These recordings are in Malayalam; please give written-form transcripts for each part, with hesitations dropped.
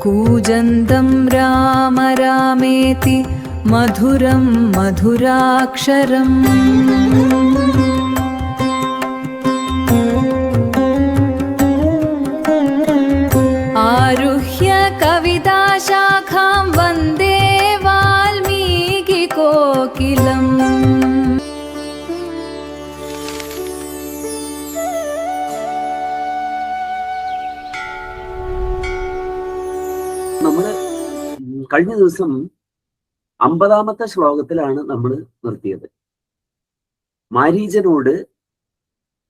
कूजन्तं राम रामेति मधुरं मधुराक्षरम् आरुह्य कविताशाखां वन्दे वाल्मीकिकोकिलम्। നമ്മൾ കഴിഞ്ഞ ദിവസം 50-ാമത്തെ ശ്ലോകത്തിലാണ് നമ്മൾ നിർത്തിയത്. മാരീചനോട്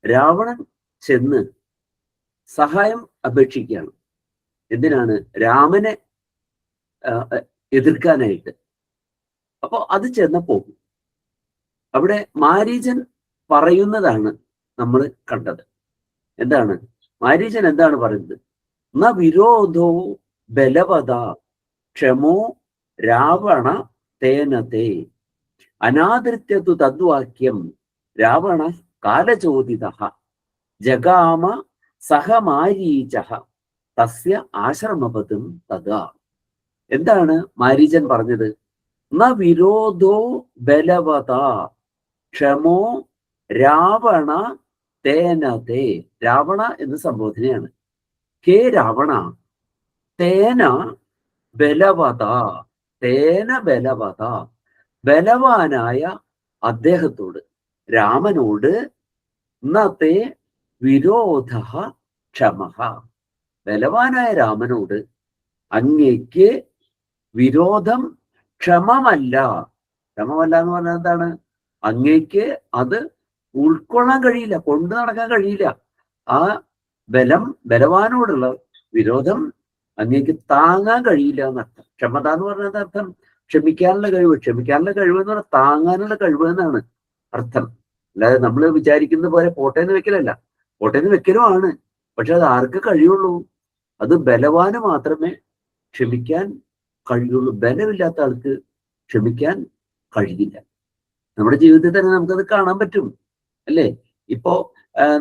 രാവണൻ ചെന്ന് സഹായം അപേക്ഷിക്കുകയാണ്. എന്തിനാണ്? രാമനെ എതിർക്കാനായിട്ട്. അപ്പൊ അത് ചെന്നപ്പോ അവിടെ മാരീചൻ പറയുന്നതാണ് നമ്മൾ കണ്ടത്. എന്താണ് മാരീചൻ എന്താണ് പറയുന്നത്? ന വിരോധോ ബലവത ക്ഷമോ രാവണ തേനത്തെ അനാദൃത്യതു തദ്വാക്യം രാവണ കാലചോദിത ജഗാമ സഹമാരീച തസ്യ ആശ്രമപദം തഥാ. എന്താണ് മാരീചൻ പറഞ്ഞത്? ന വിരോധോ ബലവത ക്ഷമോ രാവണ തേനത്തെ. രാവണ എന്ന് സംബോധനയാണ്. ഹേ രാവണ, തേന ബലവത, തേന ബലവത, ബലവാനായ അദ്ദേഹത്തോട്, രാമനോട്, നത്തെ വിരോധ ക്ഷമഃ, ബലവാനായ രാമനോട് അങ്ങേക്ക് വിരോധം ക്ഷമമല്ല. ക്ഷമമല്ല എന്ന് പറഞ്ഞാൽ എന്താണ്? അങ്ങേക്ക് അത് ഉൾക്കൊള്ളാൻ കഴിയില്ല, കൊണ്ടു നടക്കാൻ കഴിയില്ല. ആ ബലവാനോടുള്ള വിരോധം അങ്ങേക്ക് താങ്ങാൻ കഴിയില്ല എന്നർത്ഥം. ക്ഷമത എന്ന് പറഞ്ഞത് അർത്ഥം ക്ഷമിക്കാനുള്ള കഴിവ്. ക്ഷമിക്കാനുള്ള കഴിവ് എന്ന് പറഞ്ഞാൽ താങ്ങാനുള്ള കഴിവ് എന്നാണ് അർത്ഥം. അല്ലാതെ നമ്മൾ വിചാരിക്കുന്ന പോലെ പോട്ടേന്ന് വെക്കലല്ല. പോട്ടേന്ന് വെക്കലും ആണ്, പക്ഷെ അത് ആർക്ക് കഴിയുള്ളൂ? അത് ബലവാന് മാത്രമേ ക്ഷമിക്കാൻ കഴിയുള്ളൂ. ബലമില്ലാത്ത ആൾക്ക് ക്ഷമിക്കാൻ കഴിയില്ല. നമ്മുടെ ജീവിതത്തിൽ തന്നെ നമുക്കത് കാണാൻ പറ്റും, അല്ലേ? ഇപ്പോ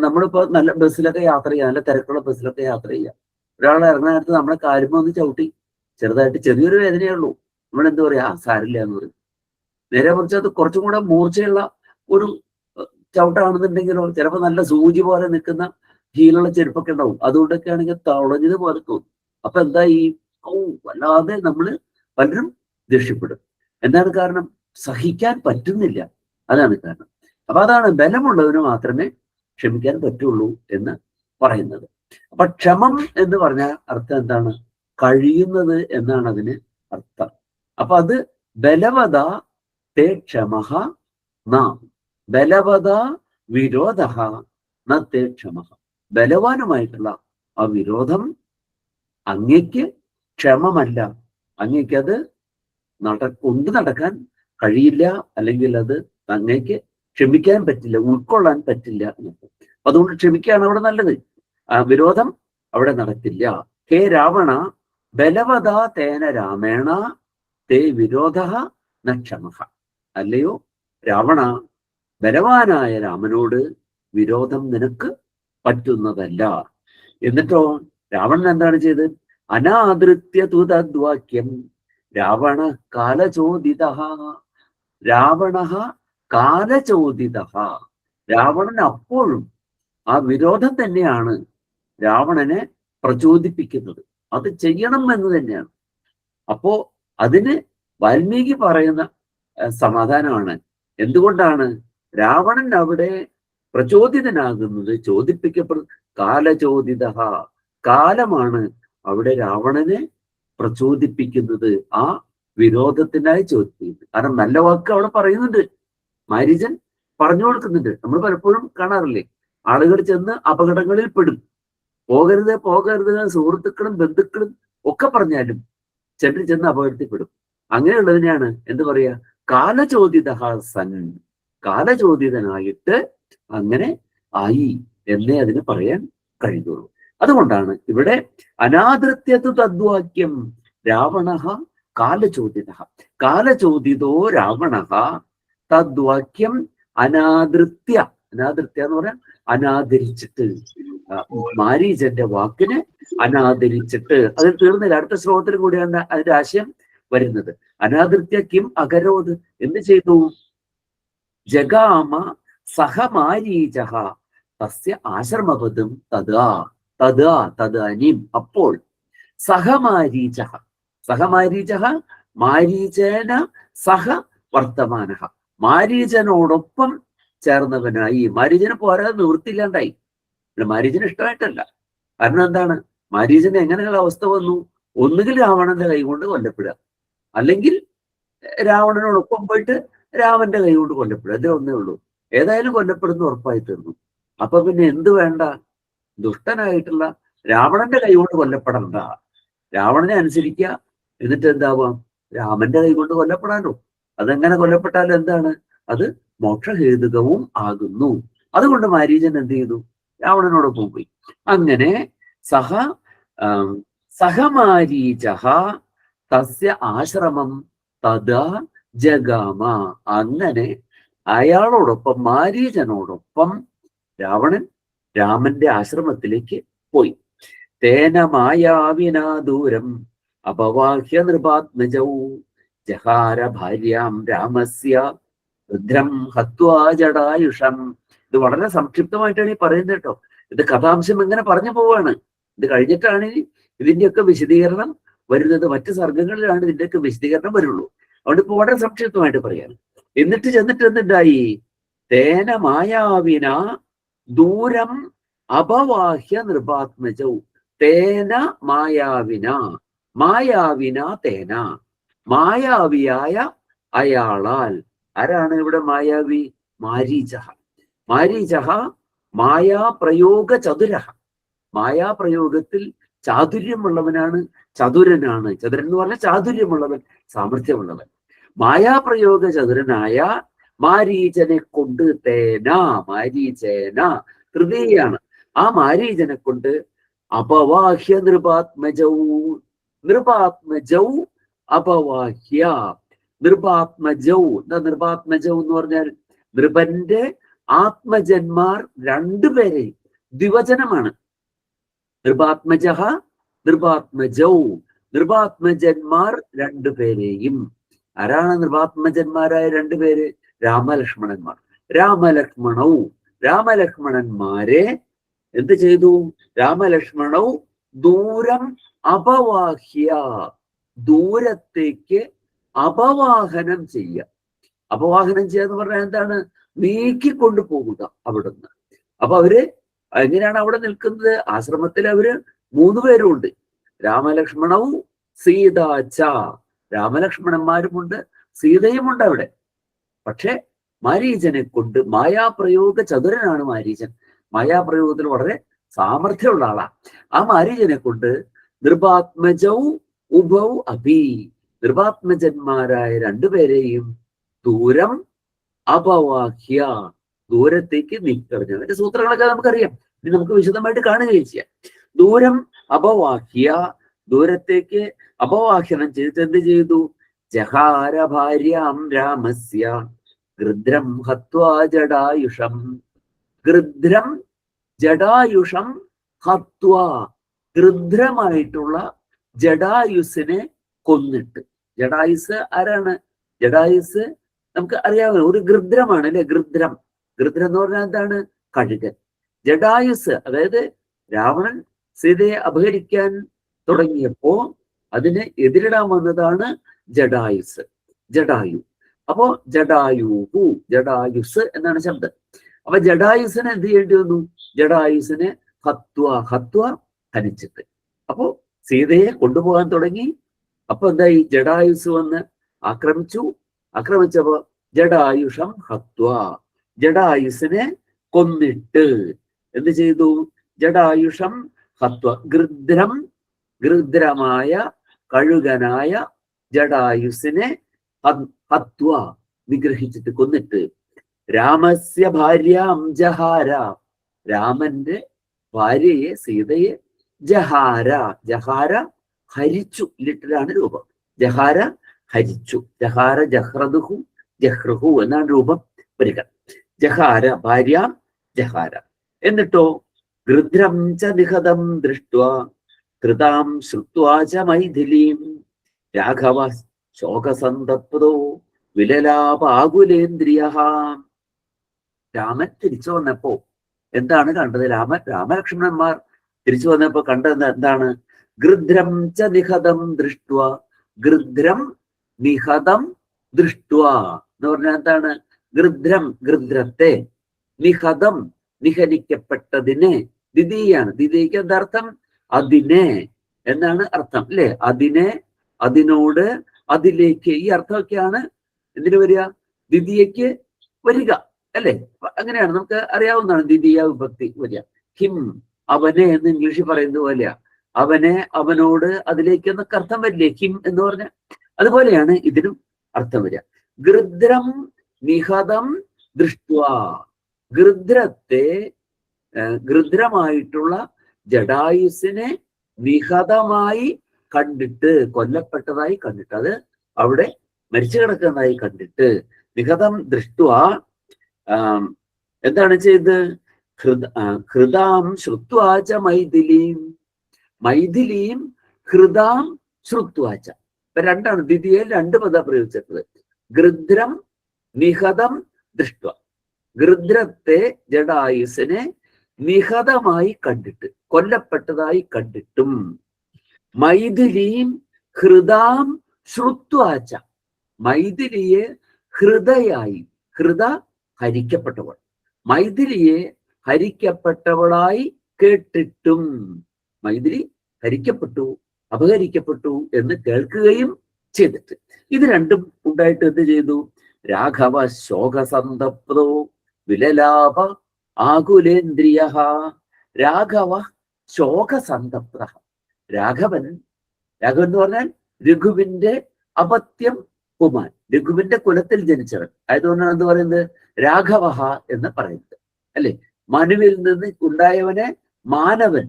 നമ്മളിപ്പോ നല്ല ബസ്സിലൊക്കെ യാത്ര ചെയ്യാം, നല്ല തിരക്കുള്ള ബസ്സിലൊക്കെ യാത്ര ചെയ്യാം. ഒരാൾ ഇറങ്ങുന്ന നേരത്ത് നമ്മളെ കാലുമ ഒന്ന് ചവിട്ടി, ചെറുതായിട്ട് ചെറിയൊരു വേദനയേ ഉള്ളൂ. നമ്മൾ എന്താ പറയാ? സാരില്ല എന്ന് പറയും. നേരെ കുറിച്ച് അത് കുറച്ചും കൂടെ മൂർച്ചയുള്ള ഒരു ചവിട്ടാണെന്നുണ്ടെങ്കിലോ ചിലപ്പോൾ നല്ല സൂചി പോലെ നിൽക്കുന്ന ഹീലുള്ള ചെരുപ്പൊക്കെ ഉണ്ടാവും. അതുകൊണ്ടൊക്കെ ആണെങ്കിൽ തളഞ്ഞത് പോലെ തോന്നും. അപ്പൊ എന്താ ഈ വല്ലാതെ നമ്മള് പലരും ദേഷ്യപ്പെടും. എന്താണ് കാരണം? സഹിക്കാൻ പറ്റുന്നില്ല, അതാണ് കാരണം. അപ്പൊ അതാണ് ബലമുള്ളവന് മാത്രമേ ക്ഷമിക്കാൻ പറ്റുള്ളൂ എന്ന് പറയുന്നത്. അപ്പൊ ക്ഷമം എന്ന് പറഞ്ഞാൽ അർത്ഥം എന്താണ്? കഴിയുന്നത് എന്നാണ് അതിന് അർത്ഥം. അപ്പൊ അത് ബലവത തേ ക്ഷമഃ ന ബലവത വിരോധ ന തേ ക്ഷമഃ. ബലവാനുമായിട്ടുള്ള ആ വിരോധം അങ്ങയ്ക്ക് ക്ഷമമല്ല, അങ്ങയ്ക്ക് അത് കൊണ്ടു നടക്കാൻ കഴിയില്ല, അല്ലെങ്കിൽ അത് അങ്ങയ്ക്ക് ക്ഷമിക്കാൻ പറ്റില്ല, ഉൾക്കൊള്ളാൻ പറ്റില്ല. അതുകൊണ്ട് ക്ഷമിക്കുകയാണ് അവിടെ നല്ലത്. ആ വിരോധം അവിടെ നടക്കില്ല. ഹേ രാവണ, ബലവത തേന രാമേണ തേ വിരോധ ന ക്ഷമഃ. അല്ലയോ രാവണ, ബലവാനായ രാമനോട് വിരോധം നിനക്ക് പറ്റുന്നതല്ല. എന്നിട്ടോ രാവണൻ എന്താണ് ചെയ്ത്? അനാദൃത്യ തുതദ്വാക്യം രാവണ കാലചോദിത. രാവണ കാലചോദിത. രാവണൻ അപ്പോഴും ആ വിരോധം തന്നെയാണ് രാവണനെ പ്രചോദിപ്പിക്കുന്നത്. അത് ചെയ്യണം എന്ന് തന്നെയാണ്. അപ്പോ അതിന് വാൽമീകി പറയുന്ന സമാധാനമാണ്. എന്തുകൊണ്ടാണ് രാവണൻ അവിടെ പ്രചോദിതനാകുന്നത്? കാലചോദിത. കാലമാണ് അവിടെ രാവണനെ പ്രചോദിപ്പിക്കുന്നത്, ആ വിരോധത്തിനായി ചോദിക്കുന്നത്. കാരണം നല്ല വാക്ക് അവിടെ പറയുന്നുണ്ട്, മാരീചൻ പറഞ്ഞു കൊടുക്കുന്നുണ്ട്. നമ്മൾ പലപ്പോഴും കാണാറില്ലേ, ആളുകൾ ചെന്ന് അപകടങ്ങളിൽ പെടും. പോകരുത് പോകരുത്, സുഹൃത്തുക്കളും ബന്ധുക്കളും ഒക്കെ പറഞ്ഞാലും ചെന്ന് അപകടത്തിൽപ്പെടും. അങ്ങനെയുള്ളതിനെയാണ് എന്ത് പറയാ? കാലചോദിത സൻ. കാലചോദിതനായിട്ട് അങ്ങനെ ആയി എന്നേ അതിന് പറയാൻ കഴിയുള്ളൂ. അതുകൊണ്ടാണ് ഇവിടെ അനാദൃത്യതു തദ്വാക്യം രാവണ കാലചോദിത. കാലചോദിതോ രാവണ തദ്വാക്യം അനാദൃത്യ എന്ന് പറയാൻ അനാദരിച്ചിട്ട് മാരീചന്റെ വാക്കിനെ അനാദരിച്ചിട്ട്. അതിൽ തീർന്നില്ല, അടുത്ത ശ്ലോകത്തിൽ കൂടിയാണ് അതിന്റെ ആശയം വരുന്നത്. അനാദൃത്യ കിം അകരോത്, എന്ത് ചെയ്തു? ജഗാമ സഹമാരീചഹ തസ്യ ആശ്രമപദം തദാ തദാ തദാനിം. അപ്പോൾ സഹമാരീചഹ, സഹമാരീചഹ മാരീചേന സഹ വർത്തമാനഃ, മാരീചനോടൊപ്പം ചേർന്നവനായി. മാരീചന് പോരാതെ നിവൃത്തിയില്ലാണ്ടായി. മാരീചന് ഇഷ്ടമായിട്ടല്ല. കാരണം എന്താണ്? മാരീചന് എങ്ങനെയുള്ള അവസ്ഥ വന്നു? ഒന്നുകിൽ രാവണന്റെ കൈകൊണ്ട് കൊല്ലപ്പെടുക, അല്ലെങ്കിൽ രാവണനോടൊപ്പം പോയിട്ട് രാമന്റെ കൈകൊണ്ട് കൊല്ലപ്പെടുക. അതേ ഒന്നേ ഉള്ളൂ. ഏതായാലും കൊല്ലപ്പെടുന്ന ഉറപ്പായി തീർന്നു. അപ്പൊ പിന്നെ എന്ത് വേണ്ട? ദുഷ്ടനായിട്ടുള്ള രാവണന്റെ കൈകൊണ്ട് കൊല്ലപ്പെടണ്ട, രാവണനെ അനുസരിക്കുക. എന്നിട്ട് എന്താവാം? രാമന്റെ കൈകൊണ്ട് കൊല്ലപ്പെടാനോ? അതെങ്ങനെ കൊല്ലപ്പെട്ടാലും എന്താണ്? അത് മോക്ഷഹേതുകവും ആകുന്നു. അതുകൊണ്ട് മാരീചൻ എന്ത് ചെയ്തു? രാവണനോടൊപ്പം പോയി. അങ്ങനെ സഹമാരീചഹ തസ്യ ആശ്രമം തദാ ജഗാമ. അങ്ങനെ അയാളോടൊപ്പം, മാരീചനോടൊപ്പം രാവണൻ രാമന്റെ ആശ്രമത്തിലേക്ക് പോയി. തേന മായാവിനാ ദൂരം അപവാഹ്യ നൃപാത്മജൗ ജഹാര ഭാര്യാം രാമസ്യ രുദ്രം ഹത്വാ ജടായുഷം. ഇത് വളരെ സംക്ഷിപ്തമായിട്ടാണ് ഈ പറയുന്നത് കേട്ടോ. ഇത് കഥാംശം ഇങ്ങനെ പറഞ്ഞു പോവാണ്. ഇത് കഴിഞ്ഞിട്ടാണ് ഇതിന്റെയൊക്കെ വിശദീകരണം വരുന്നത്. മറ്റു സർഗങ്ങളിലാണ് ഇതിന്റെയൊക്കെ വിശദീകരണം വരുള്ളൂ. അതുകൊണ്ട് ഇപ്പൊ വളരെ സംക്ഷിപ്തമായിട്ട് പറയാണ്. എന്നിട്ട് ചെന്നിട്ട് എന്തുണ്ടായി? തേന മായാവിന ദൂരം അപവാഹ്യ നൃപാത്മജൗ. തേന മായാവിന, മായാവിന തേന, മായാവിയായ അയാളാൽ. ആരാണ് ഇവിടെ മായാവി? മാരീചഹ. മാരീചഹ മായാപ്രയോഗ ചതുരഹ. മായാപ്രയോഗത്തിൽ ചാതുര്യമുള്ളവനാണ്, ചതുരനാണ്. ചതുരൻ എന്ന് പറഞ്ഞാൽ ചാതുര്യമുള്ളവൻ, സാമർഥ്യമുള്ളവൻ. മായാപ്രയോഗ ചതുരനായ മാരീചനെ കൊണ്ട്, തേന മാരീചേന തൃതീയാണ്, ആ മാരീചനെ കൊണ്ട് അപവാഹ്യ നൃപാത്മജൗ, നൃപാത്മജൗ അപവാഹ്യ. നൃപാത്മജൗ, എന്താ നൃപാത്മജൗ എന്ന് പറഞ്ഞാൽ? നൃപന്റെ ആത്മജന്മാർ രണ്ടുപേരെയും, ദ്വിവചനമാണ്. നൃപാത്മജഹ നൃപാത്മജൗ, നൃപാത്മജന്മാർ രണ്ടുപേരെയും. ആരാണ് നൃപാത്മജന്മാരായ രണ്ടുപേര്? രാമലക്ഷ്മണന്മാർ. രാമലക്ഷ്മണൗ, രാമലക്ഷ്മണന്മാരെ എന്ത് ചെയ്തു? രാമലക്ഷ്മണൗ ദൂരം അപവാഹ്യ, ദൂരത്തേക്ക് അപവാഹനം ചെയ്യുക. അപവാഹനം ചെയ്യുക എന്ന് പറഞ്ഞാൽ എന്താണ്? നീക്കിക്കൊണ്ടു പോകുക അവിടുന്ന്. അപ്പൊ അവര് എങ്ങനെയാണ് അവിടെ നിൽക്കുന്നത്? ആശ്രമത്തിൽ അവര് 3 പേരുണ്ട്. രാമലക്ഷ്മണവും സീതാച്ച, രാമലക്ഷ്മണന്മാരുമുണ്ട്, സീതയുമുണ്ട് അവിടെ. പക്ഷെ മാരീചനെ കൊണ്ട്, മായാപ്രയോഗ ചതുരനാണ് മാരീചൻ, മായാപ്രയോഗത്തിൽ വളരെ സാമർഥ്യമുള്ള ആളാ. ആ മാരീചനെ കൊണ്ട് നൃപാത്മജൗ ഉഭൗ അഭി, നൃപാത്മജന്മാരായ രണ്ടുപേരെയും ദൂരം അപവാഹ്യ, ദൂരത്തേക്ക് നീക്കറിഞ്ഞു. അതിന്റെ സൂത്രങ്ങളൊക്കെ നമുക്കറിയാം. ഇനി നമുക്ക് വിശദമായിട്ട് കാണുകയും ചെയ്യാം. ദൂരം അപവാഹ്യ, ദൂരത്തേക്ക് അപവാഹ്യനം ചെയ്തിട്ട് എന്ത് ചെയ്തു? ജഹാര ഭാര്യാം രാമസ്യ ഗൃദ്രം ഹത്വാ ജടായുഷം. ഗൃദ്രം ജടായുഷം ഹത്വാ, ഗൃദ്രമായിട്ടുള്ള ജടായുസിനെ കൊന്നിട്ട്. ജടായുസ് ആരാണ്? ജടായുസ് നമുക്ക് അറിയാവുന്ന ഒരു ഗൃദ്രമാണ് അല്ലെ? ഗൃദ്രം, ഗൃദ്രം എന്ന് പറഞ്ഞാൽ എന്താണ്? കഴുകൻ. ജടായുസ്, അതായത് രാവണൻ സീതയെ അപഹരിക്കാൻ തുടങ്ങിയപ്പോ അതിന് എതിരിടാൻ വന്നതാണ് ജടായുസ്, ജടായു. അപ്പോ ജടായുഹു, ജടായുസ് എന്നാണ് ശബ്ദം. അപ്പൊ ജടായുസിനെ എന്ത് ചെയ്യേണ്ടി വന്നു? ജടായുസിനെ ഹത്വ, ഹത്വ ഹനിച്ചിട്ട്. അപ്പോ സീതയെ കൊണ്ടുപോകാൻ തുടങ്ങി. അപ്പൊ എന്തായി? ജടായുസ് വന്ന് ആക്രമിച്ചു. ആക്രമിച്ചപ്പോ ജടായുഷം ഹത്വ, ജടായുസിനെ കൊന്നിട്ട് എന്ത് ചെയ്തു? ജടായുഷം ഹത്വ, ഗൃദ്രം, ഗൃദ്രമായ കഴുകനായ ജടായുസിനെ ഹത്വ, നിഗ്രഹിച്ചിട്ട് കൊന്നിട്ട്. രാമസ്യ ഭാര്യാം ജഹാര, രാമന്റെ ഭാര്യയെ, സീതയെ ജഹാര, ജഹാര ഹരിച്ചു, ലിറ്ററാണ് രൂപം. ജഹാര ഹരിച്ചു. ജഹാര ജഹ്രദുഹു ജഹ്റുഹു എന്നാണ് രൂപം വരിക. ജഹാര ഭാര്യാം ജഹാര. എന്നിട്ടോ ഗൃദ്രം ച നിഹതം ദൃഷ്ട്വാ കൃതാം ശ്രുത്വാച മൈഥിലീം രാഘവ ശോകസന്തപ്തോ വിലലാപാകുലേന്ദ്രിയ. രാമൻ തിരിച്ചു വന്നപ്പോ എന്താണ് കണ്ടത്? രാമലക്ഷ്മണന്മാർ തിരിച്ചു വന്നപ്പോ കണ്ടത് എന്താണ്? ഗൃധ്രം ച നിഹതം ദൃഷ്ട്വ. ഗൃധ്രം നിഹതം ദൃഷ്ട്വ എന്ന് പറഞ്ഞാൽ എന്താണ്? ഗൃധ്രം, ഗൃധ്രത്തെ, നിഹതം, നിഹനിക്കപ്പെട്ടതിനെ. ദ്വിതീയാണ്. ദ്വിതീയ്ക്ക് എന്താർത്ഥം? അതിനെ എന്നാണ് അർത്ഥം, അല്ലെ? അതിനെ, അതിനോട്, അതിലേക്ക്. ഈ അർത്ഥമൊക്കെയാണ് എന്തിനു വരിക? ദ്വിതീയക്ക് വരിക, അല്ലെ? അങ്ങനെയാണ്, നമുക്ക് അറിയാവുന്നതാണ് ദ്വിതീയ വിഭക്തി വരിക. ഹിം, അവനെ എന്ന് ഇംഗ്ലീഷിൽ പറയുന്നത് പോലെയാ. അവനെ, അവനോട്, അതിലേക്ക് എന്നൊക്കെ അർത്ഥം വരില്ലേ ഹിം എന്ന് പറഞ്ഞ? അതുപോലെയാണ് ഇതിനും അർത്ഥം വരിക. ഗൃധ്രം നിഹതം ദൃഷ്ട്വ. ഗൃധ്രത്തെ, ഗൃധ്രമായിട്ടുള്ള ജടായുസിനെ നിഹതമായി കണ്ടിട്ട്, കൊല്ലപ്പെട്ടതായി കണ്ടിട്ട്, അത് അവിടെ മരിച്ചു കിടക്കുന്നതായി കണ്ടിട്ട്, നിഹതം ദൃഷ്ട്വ എന്താണ് ചെയ്ത്? ഹൃദാം ശ്രുത്വാച മൈഥിലീം. മൈഥിലീം ഹൃദാം ശ്രുത്വാച. ഇപ്പൊ രണ്ടാണ്, ദ്വിതീയയിൽ രണ്ട് പദം പ്രയോഗിച്ചിട്ടുള്ളത്. ഗൃധ്രം നിഹതം ദൃഷ്ട്വ. ഗൃധ്രത്തെ, ജടായുസിനെ നിഹതമായി കണ്ടിട്ട്, കൊല്ലപ്പെട്ടതായി കണ്ടിട്ടും. മൈഥിലീം ഹൃദാം ശ്രുത്വാച. മൈഥിലിയെ ഹൃദയായി, ഹൃദ ഹരിക്കപ്പെട്ടവൾ, മൈഥിലിയെ ഹരിക്കപ്പെട്ടവളായി കേട്ടിട്ടും. മൈഥിലി ഹരിക്കപ്പെട്ടു, അപഹരിക്കപ്പെട്ടു എന്ന് കേൾക്കുകയും ചെയ്തിട്ട്. ഇത് രണ്ടും ഉണ്ടായിട്ട് എന്ത് ചെയ്തു? രാഘവ ശോകസന്തപ്തോ വിലലാപ ആകുലേന്ദ്രിയ. രാഘവ ശോകസന്തപ്ത. രാഘവൻ, രാഘവൻ എന്ന് പറഞ്ഞാൽ രഘുവിന്റെ അപത്യം കുമാൻ, രഘുവിന്റെ കുലത്തിൽ ജനിച്ചവൻ ആയതുകൊണ്ടാണ് എന്ത് പറയുന്നത്? രാഘവ എന്ന് പറയുന്നത്, അല്ലെ? മനുവിൽ നിന്ന് ഉണ്ടായവനെ മാനവൻ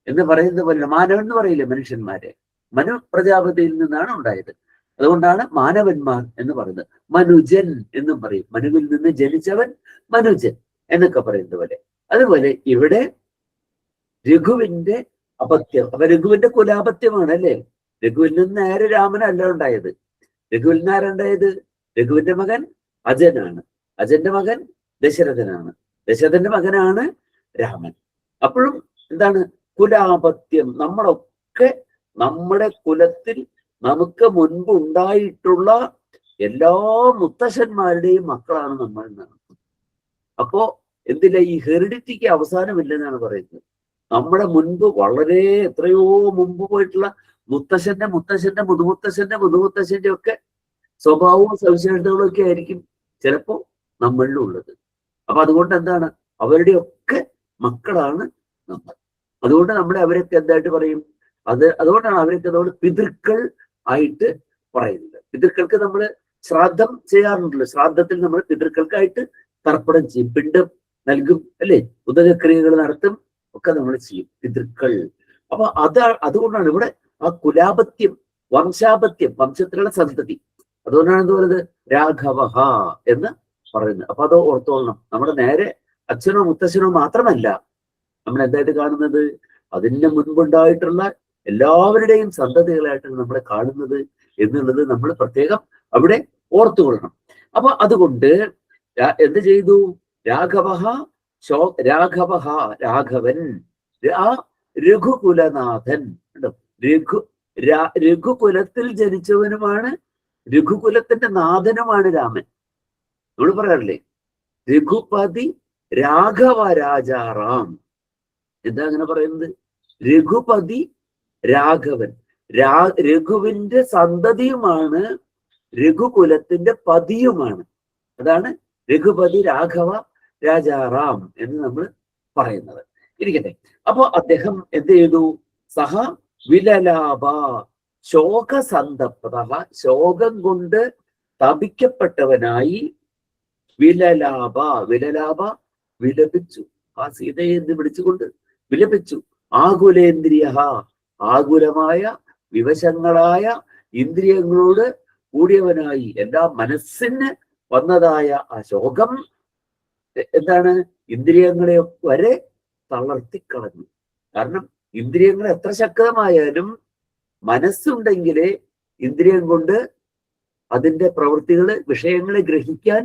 എന്ന് പറയുന്നത് പോലെ. മാനവൻ എന്ന് പറയില്ലേ മനുഷ്യന്മാരെ? മനു പ്രജാപതിയിൽ നിന്നാണ് ഉണ്ടായത്, അതുകൊണ്ടാണ് മാനവന്മാർ എന്ന് പറയുന്നത്. മനുജൻ എന്നും പറയും, മനുവിൽ നിന്ന് ജനിച്ചവൻ മനുജൻ എന്നൊക്കെ പറയുന്നത് പോലെ. അതുപോലെ ഇവിടെ രഘുവിന്റെ അപത്യം, അപ്പൊ രഘുവിന്റെ കുലാപത്യമാണ്, അല്ലെ? രഘുവിൽ നിന്ന് നേരെ രാമനല്ല ഉണ്ടായത്. രഘുവിൽ നിന്ന് ആരുണ്ടായത്? രഘുവിന്റെ മകൻ അജനാണ്, അജന്റെ മകൻ ദശരഥനാണ്, ദശരഥന്റെ മകനാണ് രാമൻ. അപ്പോഴും എന്താണ്? കുലാപത്യം. നമ്മളൊക്കെ നമ്മുടെ കുലത്തിൽ നമുക്ക് മുൻപ് ഉണ്ടായിട്ടുള്ള എല്ലാ മുത്തശ്ശന്മാരുടെയും മക്കളാണ് നമ്മൾ എന്നാണ്. അപ്പോ എന്തില്ല, ഈ ഹെറിഡിറ്റിക്ക് അവസാനമില്ലെന്നാണ് പറയുന്നത്. നമ്മുടെ മുൻപ് വളരെ എത്രയോ മുമ്പ് പോയിട്ടുള്ള മുത്തശ്ശന്റെ മുത്തശ്ശന്റെ മുതുമുത്തശ്ശന്റെ മുതുമുത്തശ്ശന്റെ ഒക്കെ സ്വഭാവവും സവിശേഷതകളും ഒക്കെ ആയിരിക്കും ചിലപ്പോ നമ്മളിലും ഉള്ളത്. അപ്പൊ അതുകൊണ്ട് എന്താണ്? അവരുടെ ഒക്കെ മക്കളാണ് നമ്മൾ. അതുകൊണ്ട് നമ്മളെ അവരൊക്കെ എന്തായിട്ട് പറയും? അതുകൊണ്ടാണ് അവരൊക്കെ നമ്മൾ പിതൃക്കൾ ആയിട്ട് പറയുന്നത്. പിതൃക്കൾക്ക് നമ്മൾ ശ്രാദ്ധം ചെയ്യാറുണ്ടല്ലോ. ശ്രാദ്ധത്തിൽ നമ്മൾ പിതൃക്കൾക്കായിട്ട് തർപ്പണം ചെയ്യും, പിണ്ടം നൽകും, അല്ലെ? ഉദകക്രിയകൾ നടത്തും, ഒക്കെ നമ്മൾ ചെയ്യും, പിതൃക്കൾ. അപ്പൊ അതുകൊണ്ടാണ് ഇവിടെ ആ കുലാപത്യം, വംശാപത്യം, വംശത്തിലുള്ള സന്തതി. അതുകൊണ്ടാണ് എന്ത് പറയുന്നത്? രാഘവ എന്ന് പറയുന്നത്. അപ്പൊ അത് ഓർത്തോളണം. നമ്മുടെ നേരെ അച്ഛനോ മുത്തശ്ശനോ മാത്രമല്ല നമ്മൾ എന്തായിട്ട് കാണുന്നത്? അതിന് മുൻപുണ്ടായിട്ടുള്ള എല്ലാവരുടെയും സന്തതികളായിട്ടാണ് നമ്മളെ കാണുന്നത് എന്നുള്ളത് നമ്മൾ പ്രത്യേകം അവിടെ ഓർത്തുകൊള്ളണം. അപ്പൊ അതുകൊണ്ട് എന്ത് ചെയ്തു? രാഘവ രാഘവൻ, ആ രഘുകുലനാഥൻ. രഘുകുലത്തിൽ ജനിച്ചവനുമാണ്, രഘുകുലത്തിന്റെ നാഥനുമാണ് രാമൻ. നമ്മൾ പറയാറില്ലേ രഘുപതി രാഘവ രാജാറാം. എന്താ അങ്ങനെ പറയുന്നത്? രഘുപതി രാഘവൻ, രഘുവിന്റെ സന്തതിയുമാണ്, രഘുകുലത്തിന്റെ പതിയുമാണ്. അതാണ് രഘുപതി രാഘവ രാജാറാം എന്ന് നമ്മൾ പറയുന്നത്. ഇരിക്കട്ടെ. അപ്പൊ അദ്ദേഹം എന്ത് ചെയ്തു? സഹ വിലലാപ ശോകസന്തപ്ത, ശോകം കൊണ്ട് തപിക്കപ്പെട്ടവനായി, വിലലാപ, വിലലാപ വിലപിച്ചു, ആ സീതയെ എന്ന് വിളിച്ചുകൊണ്ട് വിലപിച്ചു. ആകുലേന്ദ്രിയ, ആകുലമായ വിവശങ്ങളായ ഇന്ദ്രിയങ്ങളോട് കൂടിയവനായി, എല്ലാ മനസ്സിന് വന്നതായ ആ ശോകം എന്താണ്? ഇന്ദ്രിയങ്ങളെ വരെ തളർത്തിക്കളഞ്ഞു. കാരണം ഇന്ദ്രിയങ്ങൾ എത്ര ശക്തമായാലും മനസ്സുണ്ടെങ്കിലേ ഇന്ദ്രിയം കൊണ്ട് അതിന്റെ പ്രവൃത്തികള്, വിഷയങ്ങളെ ഗ്രഹിക്കാൻ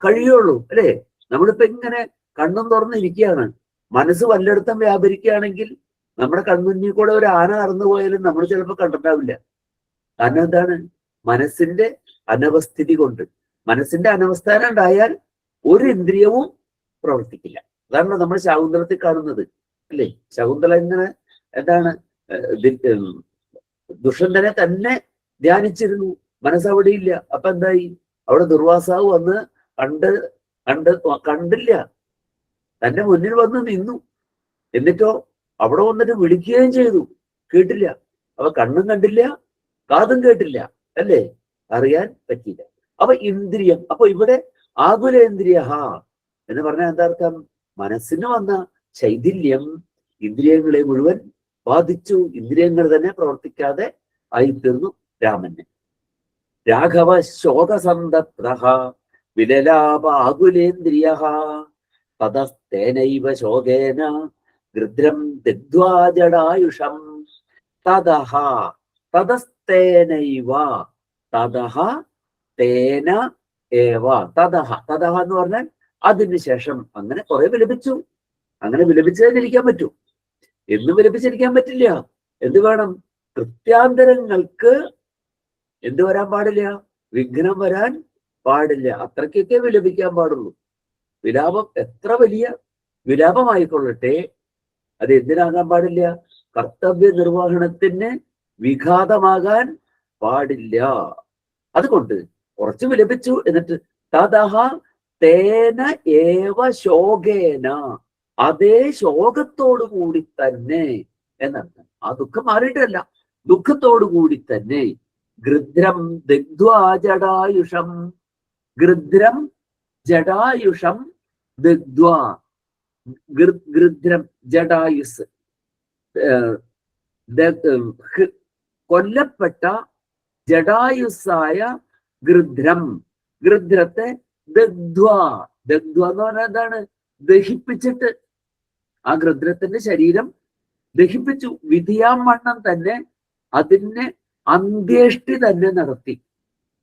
കഴിയുള്ളൂ, അല്ലേ? നമ്മളിപ്പോ ഇങ്ങനെ കണ്ണും തുറന്നിരിക്കുകയാണ്. മനസ്സ് വല്ലയിടത്തും വ്യാപരിക്കുകയാണെങ്കിൽ നമ്മുടെ കൺമുന്നിൽ കൂടെ ഒരു ആന നടന്നു പോയാലും നമ്മൾ ചിലപ്പോൾ കണ്ടിട്ടാവില്ല. കാരണം എന്താണ്? മനസ്സിന്റെ അനവസ്ഥിതി കൊണ്ട്. മനസ്സിന്റെ അനവസ്ഥാനം ഉണ്ടായാൽ ഒരു ഇന്ദ്രിയവും പ്രവർത്തിക്കില്ല. അതാണ് നമ്മൾ ശകുന്തളത്തിൽ കാണുന്നത്, അല്ലേ? ശകുന്തള ഇങ്ങനെ എന്താണ് ദുഷ്യന്തനെ തന്നെ ധ്യാനിച്ചിരുന്നു, മനസ്സവിടെ ഇല്ല. അപ്പൊ എന്തായി? അവിടെ ദുർവാസാവ് വന്ന് കണ്ടില്ല, തന്റെ മുന്നിൽ വന്ന് നിന്നു. എന്നിട്ടോ അവിടെ വന്നിട്ട് വിളിക്കുകയും ചെയ്തു, കേട്ടില്ല. അപ്പൊ കണ്ണും കണ്ടില്ല, കാതും കേട്ടില്ല, അല്ലേ? അറിയാൻ പറ്റിയില്ല. അപ്പൊ ഇന്ദ്രിയം, അപ്പൊ ഇവിടെ ആകുലേന്ദ്രിയ എന്ന് പറഞ്ഞാൽ എന്താർത്ഥം? മനസ്സിന് വന്ന ശൈഥില്യം ഇന്ദ്രിയങ്ങളെ മുഴുവൻ ബാധിച്ചു. ഇന്ദ്രിയങ്ങൾ തന്നെ പ്രവർത്തിക്കാതെ ആയിത്തീർന്നു രാമന്. രാഘവ ശോകസന്തപ്തഃ വിലലാപ ആകുലേന്ദ്രിയ തതസ്തേനൈവ ശോകേന ഗൃധ്രം ദിഗ്ധ്വാ ജടായുഷം. തതഃ തതസ്തേനൈവ, തതഃ തേന ഏവ, തതഃ തതഃ എന്ന് പറഞ്ഞാൽ അതിനുശേഷം. അങ്ങനെ കുറെ വിലപിച്ചു. അങ്ങനെ വിലപിച്ചതിരിക്കാൻ പറ്റൂ? എന്നും വിലപിച്ചിരിക്കാൻ പറ്റില്ല. എന്ത് വേണം? കൃത്യാന്തരങ്ങൾക്ക് എന്ത് വരാൻ പാടില്ല? വിഘ്നം വരാൻ പാടില്ല. അത്രയ്ക്കൊക്കെ വിലപിക്കാൻ പാടുള്ളൂ. വിലാപം എത്ര വലിയ വിലാപമായിക്കൊള്ളട്ടെ, അത് എന്തിനാകാൻ പാടില്ല? കർത്തവ്യ നിർവഹണത്തിന് വിഘാതമാകാൻ പാടില്ല. അതുകൊണ്ട് കുറച്ച് വിലപിച്ചു. എന്നിട്ട് തതഃ തേന ഏവ ശോകേന, അതേ ശോകത്തോടു കൂടി തന്നെ എന്നർത്ഥം. ആ ദുഃഖം മാറിയിട്ടല്ല, ദുഃഖത്തോടു കൂടി തന്നെ. ഗൃധ്രം ദഗ്ധ്വാ ജടായുഷം, ഗൃധ്രം ജടായുഷം ദഗ്ധ്വാ, ഗൃധ്രം ജടായുസ്, കൊല്ലപ്പെട്ട ജടായുസ്സായ ഗൃധ്രം, ഗൃധ്രത്തെ ദഗ്ധ്വാ, ദഗ്ധ്വ എന്ന് പറഞ്ഞാൽ എന്താണ്? ദഹിപ്പിച്ചിട്ട്. ആ ഗൃധ്രത്തിന്റെ ശരീരം ദഹിപ്പിച്ചു. വിധിയാം വണ്ണം തന്നെ അതിനെ അന്ത്യേഷ്ടി തന്നെ നടത്തി.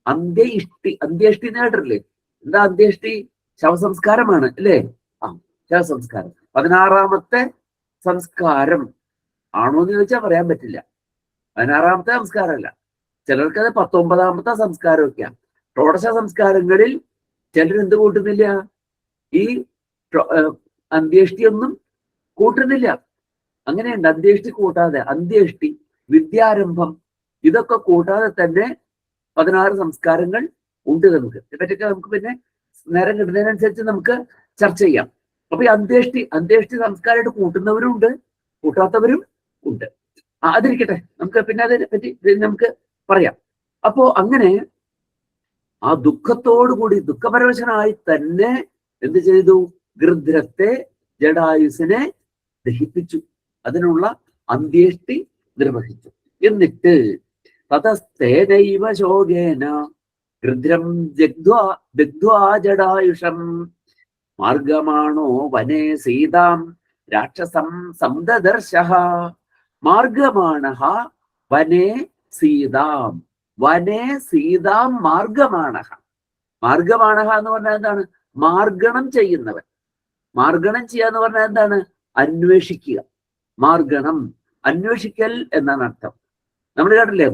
അന്ത്യയിഷ്ടി, അന്ത്യേഷ്ടി നേടില്ലേ? എന്താ അന്ത്യേഷ്ടി? ശവസംസ്കാരമാണ്, അല്ലേ? ആ, ശവസംസ്കാരം 16ാമത്തെ സംസ്കാരം ആണോ എന്ന് ചോദിച്ചാൽ പറയാൻ പറ്റില്ല. 16ാമത്തെ സംസ്കാരമല്ല, ചിലർക്കത് 19ാമത്തെ സംസ്കാരമൊക്കെയാണ്. ഷോഡശ സംസ്കാരങ്ങളിൽ ചിലർ എന്ത് കൂട്ടുന്നില്ല? ഈ അന്ത്യേഷ്ടിയൊന്നും കൂട്ടുന്നില്ല. അങ്ങനെയുണ്ട്. അന്ത്യേഷ്ടി കൂട്ടാതെ, അന്ത്യേഷ്ടി, വിദ്യാരംഭം, ഇതൊക്കെ കൂട്ടാതെ തന്നെ 16 സംസ്കാരങ്ങൾ ഉണ്ട്. നമുക്ക് ഇതിനെപ്പറ്റിയൊക്കെ നമുക്ക് പിന്നെ നേരം കിട്ടുന്നതിനനുസരിച്ച് നമുക്ക് ചർച്ച ചെയ്യാം. അപ്പൊ ഈ അന്ത്യേഷ്ടി സംസ്കാരമായിട്ട് കൂട്ടുന്നവരും ഉണ്ട്, കൂട്ടാത്തവരും ഉണ്ട്. അതിരിക്കട്ടെ, നമുക്ക് പിന്നെ അതിനെ പറ്റി നമുക്ക് പറയാം. അപ്പോ അങ്ങനെ ആ ദുഃഖത്തോടുകൂടി ദുഃഖപരവശനായി തന്നെ എന്ത് ചെയ്തു? ഗൃധ്രത്തെ, ജടായുസിനെ ദഹിപ്പിച്ചു. അതിനുള്ള അന്ത്യേഷ്ടി നിർവഹിച്ചു. എന്നിട്ട് തതസ്തേനൈവ ശോകേന ഗൃധ്രം ദഗ്ധ്വാ ജടായുഷം മാർഗമാണോ വനേ സീതാം രാക്ഷസം സംദദർശഃ. മാർഗമാണഃ വനേ സീതാം, വനേ സീതാം മാർഗമാണഃ. മാർഗമാണഃ എന്ന് പറഞ്ഞാൽ എന്താണ്? മാർഗണം ചെയ്യുന്നവൻ. മാർഗണം ചെയ്യുക എന്ന് പറഞ്ഞാൽ എന്താണ്? അന്വേഷിക്കുക. മാർഗണം, അന്വേഷിക്കൽ എന്നാണ് അർത്ഥം. നമ്മൾ കേട്ടില്ലേ?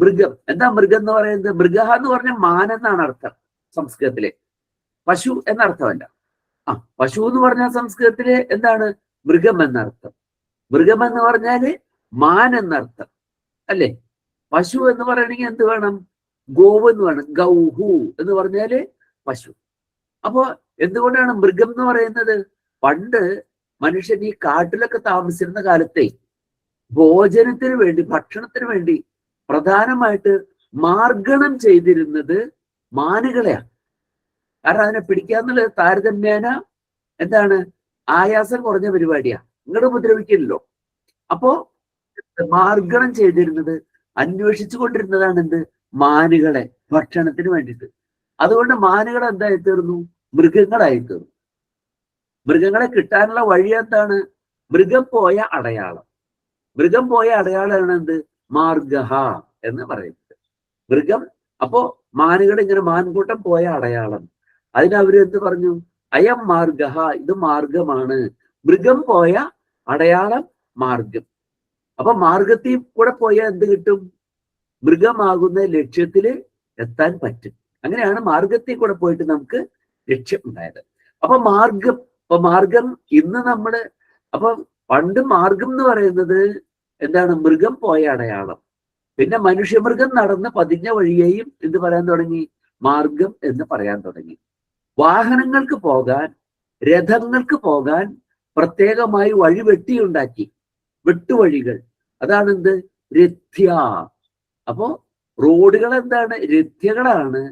മൃഗം. എന്താ മൃഗം എന്ന് പറയുന്നത്? മൃഗ എന്ന് പറഞ്ഞാൽ മാൻ എന്നാണ് അർത്ഥം സംസ്കൃതത്തിലെ. പശു എന്നർത്ഥമല്ല. പശു എന്ന് പറഞ്ഞാൽ സംസ്കൃതത്തില് എന്താണ്? മൃഗം എന്നർത്ഥം. മൃഗം എന്ന് പറഞ്ഞാല് മാൻ എന്നർത്ഥം, അല്ലേ? പശു എന്ന് പറയണമെങ്കിൽ എന്ത് വേണം? ഗോവ് എന്ന് വേണം. ഗൗഹു എന്ന് പറഞ്ഞാല് പശു. അപ്പോ എന്തുകൊണ്ടാണ് മൃഗം എന്ന് പറയുന്നത്? പണ്ട് മനുഷ്യൻ ഈ കാട്ടിലൊക്കെ താമസിച്ചിരുന്ന കാലത്തെ ഭോജനത്തിന് വേണ്ടി, ഭക്ഷണത്തിന് വേണ്ടി പ്രധാനമായിട്ട് മാർഗണം ചെയ്തിരുന്നത് മാനുകളെയാണ്. കാരണം അതിനെ പിടിക്കാന്നുള്ളത് താരതമ്യേന എന്താണ്? ആയാസം കുറഞ്ഞ പരിപാടിയാണ്. ഇങ്ങോട്ട് ഉപദ്രവിക്കില്ലല്ലോ. അപ്പോ മാർഗണം ചെയ്തിരുന്നത്, അന്വേഷിച്ചു കൊണ്ടിരുന്നതാണ് എന്ത്? മാനുകളെ, ഭക്ഷണത്തിന് വേണ്ടിയിട്ട്. അതുകൊണ്ട് മാനുകൾ എന്തായി തീർന്നു? മൃഗങ്ങളായി തീർന്നു. മൃഗങ്ങളെ കിട്ടാനുള്ള വഴി എന്താണ്? മൃഗം പോയ അടയാളം. മൃഗം പോയ അടയാളമാണ് എന്ത്? മാർഗഹ എന്ന് പറയുന്നത്. മൃഗം, അപ്പോ മാനുകൾ ഇങ്ങനെ മാൻകൂട്ടം പോയ അടയാളം. അതിനവര് എന്ത് പറഞ്ഞു? അയം മാർഗഹ, ഇത് മാർഗമാണ്. മൃഗം പോയ അടയാളം മാർഗം. അപ്പൊ മാർഗത്തിൽ കൂടെ പോയാൽ എന്ത് കിട്ടും? മൃഗമാകുന്ന ലക്ഷ്യത്തില് എത്താൻ പറ്റും. അങ്ങനെയാണ് മാർഗത്തിൽ കൂടെ പോയിട്ട് നമുക്ക് ലക്ഷ്യം ഉണ്ടായത്. അപ്പൊ മാർഗം ഇന്ന് നമ്മള്, അപ്പൊ പണ്ട് മാർഗം എന്ന് പറയുന്നത് എന്താണ്? മൃഗം പോയ അടയാളം. പിന്നെ മനുഷ്യമൃഗം നടന്ന് പതിഞ്ഞ വഴിയെയും എന്ത് പറയാൻ തുടങ്ങി? മാർഗം എന്ന് പറയാൻ തുടങ്ങി. വാഹനങ്ങൾക്ക് പോകാൻ, രഥങ്ങൾക്ക് പോകാൻ പ്രത്യേകമായി വഴി വെട്ടിയുണ്ടാക്കി, വെട്ടുവഴികൾ. അതാണെന്ത്? രഥ്യ. അപ്പോ റോഡുകൾ എന്താണ്? രഥ്യകളാണ്.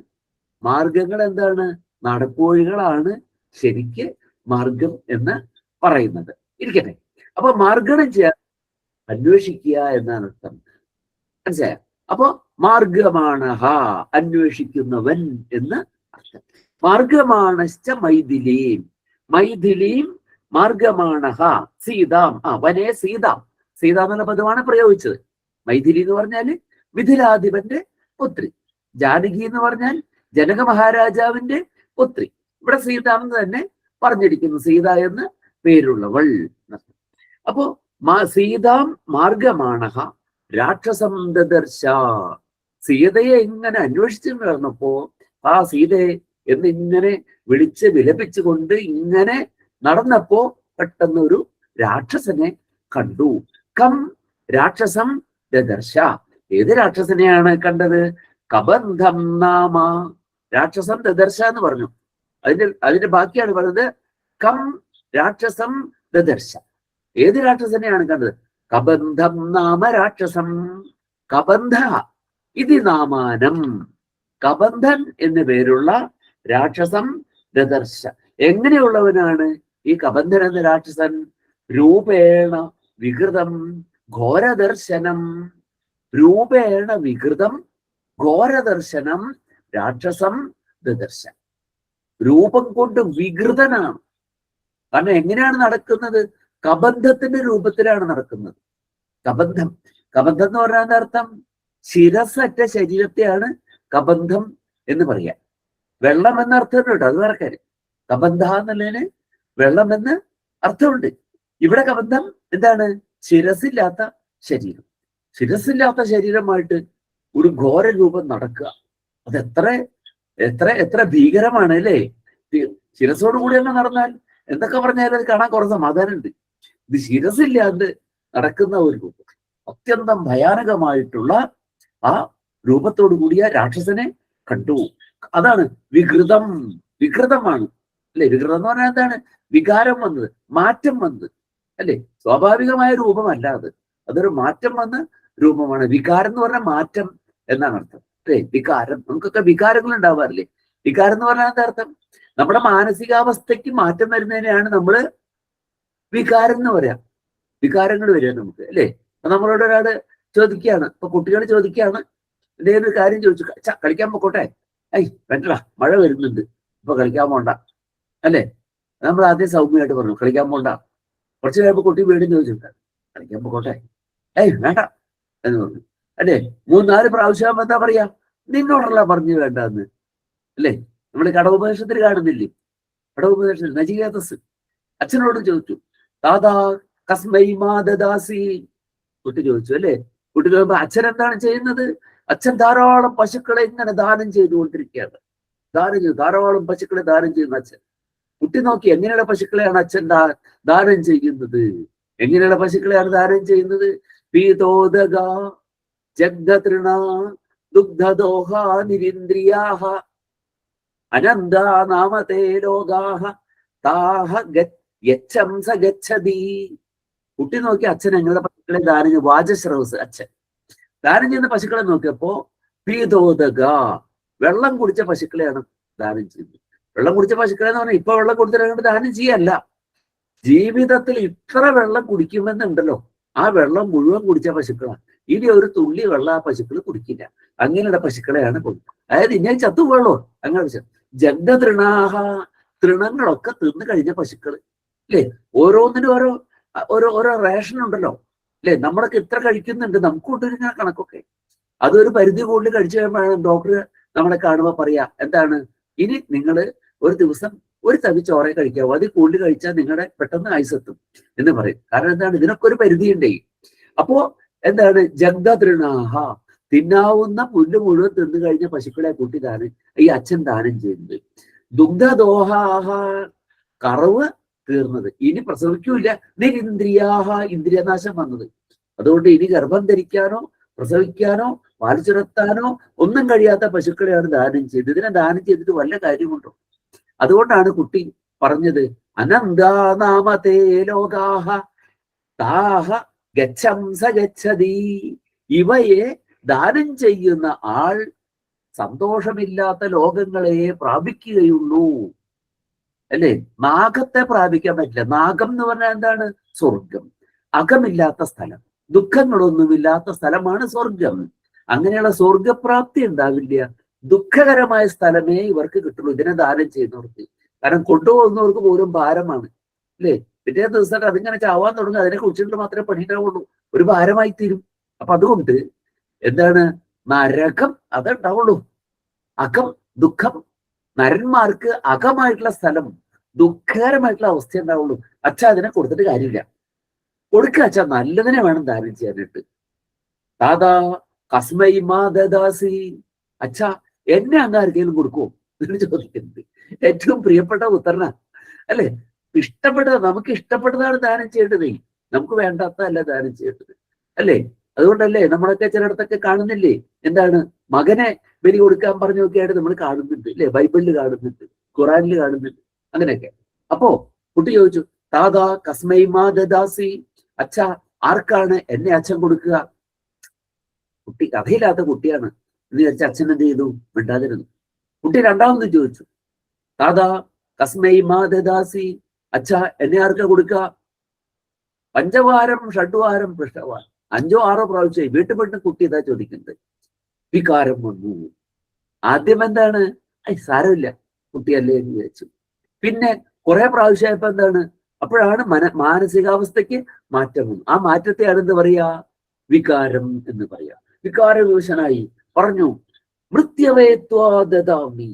മാർഗങ്ങൾ എന്താണ്? നടപ്പുവഴികളാണ് ശരിക്ക് മാർഗം എന്ന് പറയുന്നത്. ഇരിക്കട്ടെ. അപ്പൊ മാർഗണം ചെയ്യാൻ അന്വേഷിക്കുക എന്നാണ് അർത്ഥം. മനസ്സിലായോ? അപ്പോ മാർഗമാണ് അന്വേഷിക്കുന്നവൻ എന്ന് അർത്ഥം. മാർഗമാണശ്ച മൈഥിലീം, മൈഥിലീം മാർഗമാണ് സീതാം. വനേ സീതാം, സീത എന്നുള്ള പദമാണ് പ്രയോഗിച്ചത്. മൈഥിലി എന്ന് പറഞ്ഞാല് മിഥിലാധിപന്റെ പുത്രി. ജാനകി എന്ന് പറഞ്ഞാൽ ജനക മഹാരാജാവിന്റെ പുത്രി. ഇവിടെ സീത എന്ന് തന്നെ പറഞ്ഞിരിക്കുന്നു, സീത എന്ന് പേരുള്ളവൾ. അപ്പോ സീതാം മാർഗമാണ് രാക്ഷസം ദദർശ. സീതയെ ഇങ്ങനെ അന്വേഷിച്ചു നടന്നപ്പോ, ആ സീതയെ എന്നിങ്ങനെ വിളിച്ച് വിലപിച്ചുകൊണ്ട് ഇങ്ങനെ നടന്നപ്പോ പെട്ടെന്ന് ഒരു രാക്ഷസനെ കണ്ടു. കം രാക്ഷസം ദദർശ. ഏത് രാക്ഷസനെയാണ് കണ്ടത്? കബന്ധം നാമ. രാക്ഷസം ദദർശ എന്ന് പറഞ്ഞു. അതിന്റെ ബാക്കിയാണ് പറഞ്ഞത് കം രാക്ഷസം ദദർശ. ഏത് രാക്ഷസനെയാണ് കണ്ടത്? കബന്ധം നാമ രാക്ഷസം. കബന്ധ ഇതി നാമാനം. കബന്ധൻ എന്നു പേരുള്ള രാക്ഷസം ദദർശ. എങ്ങനെയുള്ളവനാണ് ഈ കബന്ധൻ എന്ന രാക്ഷസൻ? രൂപേണ വികൃതം ഘോരദർശനം. രൂപേണ വികൃതം ഘോരദർശനം രാക്ഷസം ദദർശ. രൂപം കൊണ്ട് വികൃതനാണ്. കാരണം എങ്ങനെയാണ് നടക്കുന്നത്? കബന്ധത്തിന്റെ രൂപത്തിലാണ് നടക്കുന്നത്. കബന്ധം എന്ന് പറഞ്ഞാൽ അർത്ഥം ശിരസറ്റ ശരീരത്തെയാണ് കബന്ധം എന്ന് പറയാം. വെള്ളം എന്ന അർത്ഥമുണ്ട് കേട്ടോ, അത് വേറെ കാര്യം. കബന്ധ എന്നുള്ളതിന് വെള്ളം എന്ന് അർത്ഥമുണ്ട്. ഇവിടെ കബന്ധം എന്താണ്? ശിരസില്ലാത്ത ശരീരം. ശിരസില്ലാത്ത ശരീരമായിട്ട് ഒരു ഘോര രൂപം നടക്കുക. അത് എത്ര എത്ര എത്ര ഭീകരമാണ് അല്ലേ? ശിരസോട് കൂടി തന്നെ നടന്നാൽ എന്തൊക്കെ പറഞ്ഞാലും അത് കാണാൻ കുറച്ച് സമാധാനമുണ്ട്. ഇത് ശിരസില്ലാണ്ട് നടക്കുന്ന ഒരു രൂപം, അത്യന്തം ഭയാനകമായിട്ടുള്ള ആ രൂപത്തോടു കൂടിയ രാക്ഷസനെ കണ്ടു. അതാണ് വികൃതം. വികൃതമാണ് അല്ലെ? വികൃതം എന്ന് പറഞ്ഞാൽ എന്താണ്? വികാരം വന്നത്, മാറ്റം വന്നത് അല്ലെ? സ്വാഭാവികമായ രൂപമല്ല അത്, അതൊരു മാറ്റം വന്ന രൂപമാണ്. വികാരം എന്ന് പറഞ്ഞാൽ മാറ്റം എന്നാണ് അർത്ഥം അല്ലെ? വികാരം, നമുക്കൊക്കെ വികാരങ്ങൾ ഉണ്ടാവാറില്ലേ? വികാരം എന്ന് പറഞ്ഞാൽ എന്താ അർത്ഥം? നമ്മുടെ മാനസികാവസ്ഥയ്ക്ക് മാറ്റം വരുന്നതിനെയാണ് നമ്മള് വികാരം എന്ന് പറയാം. വികാരങ്ങൾ വരിക നമുക്ക് അല്ലേ? അപ്പൊ നമ്മളോട് ഒരാള് ചോദിക്കുകയാണ്, ഇപ്പൊ കുട്ടികൾ ചോദിക്കുകയാണ്, എന്തെങ്കിലും ഒരു കാര്യം ചോദിച്ചു, കളിക്കാൻ പോക്കോട്ടെ, വേണ്ടടാ മഴ വരുന്നുണ്ട് ഇപ്പൊ കളിക്കാൻ പോണ്ട അല്ലേ? നമ്മൾ ആദ്യം സൗമ്യമായിട്ട് പറഞ്ഞു കളിക്കാൻ പോണ്ട. കുറച്ച് കഴിയുമ്പോ കുട്ടി വീണ്ടും ചോദിച്ചിട്ടുണ്ട്, കളിക്കാൻ പോക്കോട്ടെ, വേണ്ട എന്ന് പറഞ്ഞു അല്ലേ? 3-4 പ്രാവശ്യം എന്താ പറയാ? നിന്നോടല്ല പറഞ്ഞു വേണ്ട എന്ന് അല്ലേ? നമ്മൾ കടോപദേശത്തിൽ കാണുന്നില്ലേ? കടോപദേശത്തിൽ നചികേതസ് അച്ഛനോട് ചോദിച്ചു, ദാദാ കസ്മൈ മാ ദദാസി. കുട്ടി ചോദിച്ചു അല്ലേ? കുട്ടി ചോദിക്കുമ്പോ അച്ഛൻ എന്താണ് ചെയ്യുന്നത്? അച്ഛൻ ധാരാളം പശുക്കളെ ഇങ്ങനെ ദാനം ചെയ്തുകൊണ്ടിരിക്കുകയാണ്. ധാരാളം പശുക്കളെ ദാനം ചെയ്യുന്ന അച്ഛൻ. കുട്ടി നോക്കി എങ്ങനെയുള്ള പശുക്കളെയാണ് അച്ഛൻ ദാനം ചെയ്യുന്നത്? എങ്ങനെയുള്ള പശുക്കളെയാണ് ദാനം ചെയ്യുന്നത്? പീതോദക ജഗ്ധതൃണ ദുഗ്ധദോഹ നിരിന്ദ്രിയാഹ അനന്താ നാമതേ ലോകാഹ താഹ യച്ഛംസ ഗച്ഛതി. കുട്ടി നോക്കി അച്ഛൻ എങ്ങനെയുള്ള പശുക്കളെ ദാനം ചെയ്തു? വാചശ്രവസ് അച്ഛൻ ദാനം ചെയ്യുന്ന പശുക്കളെ നോക്കിയപ്പോ പീതോദക വെള്ളം കുടിച്ച പശുക്കളെയാണ് ദാനം ചെയ്യുന്നത്. വെള്ളം കുടിച്ച പശുക്കളെ എന്ന് പറഞ്ഞാൽ ഇപ്പൊ വെള്ളം കുടിച്ചിട്ട് ദാനം ചെയ്യല്ല. ജീവിതത്തിൽ ഇത്ര വെള്ളം കുടിക്കുമെന്നുണ്ടല്ലോ, ആ വെള്ളം മുഴുവൻ കുടിച്ച പശുക്കളാണ്. ഇനി ഒരു തുള്ളി വെള്ളം ആ പശുക്കൾ കുടിക്കില്ല. അങ്ങനെയുള്ള പശുക്കളെയാണ് കൊടുക്കുക. അതായത് ഇനി ചത്തുപോളോ അങ്ങനെ ജഗ്ധതൃണാഹ, തൃണങ്ങളൊക്കെ തിന്നു കഴിഞ്ഞ പശുക്കള് അല്ലേ? ഓരോന്നിനും ഓരോ ഓരോ റേഷൻ ഉണ്ടല്ലോ അല്ലെ, നമ്മളൊക്കെ ഇത്ര കഴിക്കുന്നുണ്ട്, നമുക്ക് കൊണ്ടുവരുന്ന കണക്കൊക്കെ. അതൊരു പരിധി കൂടുതൽ കഴിച്ചു കഴിയുമ്പോഴാണ് ഡോക്ടർ നമ്മളെ കാണുമ്പോൾ പറയാ എന്താണ്, ഇനി നിങ്ങൾ ഒരു ദിവസം ഒരു തവി ചോറേ കഴിക്കാവൂ, അതിൽ കൂടുതൽ കഴിച്ചാൽ നിങ്ങളുടെ പെട്ടെന്ന് ആയുസെത്തും എന്ന് പറയും. കാരണം എന്താണ്, ഇതിനൊക്കെ ഒരു പരിധിയുണ്ടേ. അപ്പോ എന്താണ്, ജഗ്ദതൃണാഹ, തിന്നാവുന്ന പുല്ല് മുഴുവൻ തിന്നു കഴിഞ്ഞ പശുക്കളെ കൂട്ടി ഈ അച്ഛൻ ദാനം ചെയ്യുന്നത്. ദുഗ്ധദോഹാഹ, കറവ് തീർന്നത്, ഇനി പ്രസവിക്കൂല. നിരിന്ദ്രിയാഹ, ഇന്ദ്രിയനാശം വന്നത്. അതുകൊണ്ട് ഇനി ഗർഭം ധരിക്കാനോ പ്രസവിക്കാനോ പാൽ ചുരത്താനോ ഒന്നും കഴിയാത്ത പശുക്കളെയാണ് ദാനം ചെയ്തത്. ഇതിനെ ദാനം ചെയ്തിട്ട് വല്ല കാര്യമുണ്ടോ? അതുകൊണ്ടാണ് കുട്ടി പറഞ്ഞത് അനന്താനാമതേ ലോകാഹ താഹ ഗച്ഛംസ ഗച്ഛതി. ഇവയെ ദാനം ചെയ്യുന്ന ആൾ സന്തോഷമില്ലാത്ത ലോകങ്ങളെ പ്രാപിക്കുകയുള്ളൂ. അല്ലേ? നാഗത്തെ പ്രാപിക്കാൻ പറ്റില്ല. നാഗം എന്ന് പറഞ്ഞാൽ എന്താണ്? സ്വർഗം. അകമില്ലാത്ത സ്ഥലം, ദുഃഖങ്ങളൊന്നുമില്ലാത്ത സ്ഥലമാണ് സ്വർഗം. അങ്ങനെയുള്ള സ്വർഗപ്രാപ്തി ഉണ്ടാവില്ല. ദുഃഖകരമായ സ്ഥലമേ ഇവർക്ക് കിട്ടുള്ളൂ ഇതിനെ ദാനം ചെയ്യുന്നവർക്ക്. കാരണം കൊണ്ടുപോകുന്നവർക്ക് പോലും ഭാരമാണ് അല്ലേ? പിറ്റേ ദിവസം അതിങ്ങനെ ചാവാൻ തുടങ്ങും, അതിനെ കുറിച്ചിട്ട് മാത്രമേ പണിയുണ്ടാവുള്ളൂ, ഒരു ഭാരമായി തീരും. അപ്പൊ അതുകൊണ്ട് എന്താണ്, നരകം അതുണ്ടാവുള്ളൂ. അകം, ദുഃഖം. നരന്മാർക്ക് അകമായിട്ടുള്ള സ്ഥലം, ദുഃഖകരമായിട്ടുള്ള അവസ്ഥ ഉണ്ടാവുള്ളൂ. അച്ഛാ അതിനെ കൊടുത്തിട്ട് കാര്യമില്ല, കൊടുക്കുക അച്ഛാ, നല്ലതിനെ വേണം ദാനം ചെയ്യാനായിട്ട്. ദാദാ കസ്മൈ മാ ദദാസി, അച്ഛാ എന്നെ അങ്ങ് ആർക്കെങ്കിലും കൊടുക്കുമോ എന്ന് ചോദിക്കുന്നത് ഏറ്റവും പ്രിയപ്പെട്ട ഉത്തരന അല്ലെ? നമുക്ക് ഇഷ്ടപ്പെട്ടതാണ് ദാനം ചെയ്യേണ്ടത്, നമുക്ക് വേണ്ടാത്തതല്ല ദാനം ചെയ്യേണ്ടത് അല്ലേ? അതുകൊണ്ടല്ലേ നമ്മളൊക്കെ ചിലയിടത്തൊക്കെ കാണുന്നില്ലേ, എന്താണ്, മകനെ ബലി കൊടുക്കാൻ പറഞ്ഞൊക്കെ ആയിട്ട് നമ്മൾ കാണുന്നുണ്ട് അല്ലെ? ബൈബിളിൽ കാണുന്നുണ്ട്, ഖുറാനിൽ കാണുന്നുണ്ട്, അങ്ങനെയൊക്കെ. അപ്പോ കുട്ടി ചോദിച്ചു താതാ കസ്മൈ മാ ദദാസി, അച്ഛാ ആർക്കാണ് എന്നെ അച്ഛൻ കൊടുക്കുക? കുട്ടി കഥയില്ലാത്ത കുട്ടിയാണ് എന്ന് വിചാരിച്ച അച്ഛൻ എന്ത് ചെയ്തു? മിണ്ടാതിരുന്നു. കുട്ടി രണ്ടാമത് ചോദിച്ചു താതാ കസ്മൈ മാ ദദാസി, അച്ഛാ എന്നെ ആർക്കാ കൊടുക്കുക? പഞ്ചവാരം ഷഡ്വാരം പൃഷ്ഠവാരം, 5 or 6 പ്രാവശ്യമായി വീട്ടിൽ പെട്ട് കുട്ടി ഇതാ ചോദിക്കുന്നത്. വികാരം വന്നു. ആദ്യം എന്താണ്, സാരമില്ല കുട്ടിയല്ലേ എന്ന് വിചാരിച്ചു. പിന്നെ കുറെ പ്രാവശ്യമായപ്പോ എന്താണ്, അപ്പോഴാണ് മാനസികാവസ്ഥയ്ക്ക് മാറ്റം വന്നു. ആ മാറ്റത്തെയാണ് എന്ത് പറയാ? വികാരം എന്ന് പറയാ. വികാരവിവശനായി പറഞ്ഞു മൃത്യവേത്വാദാമി,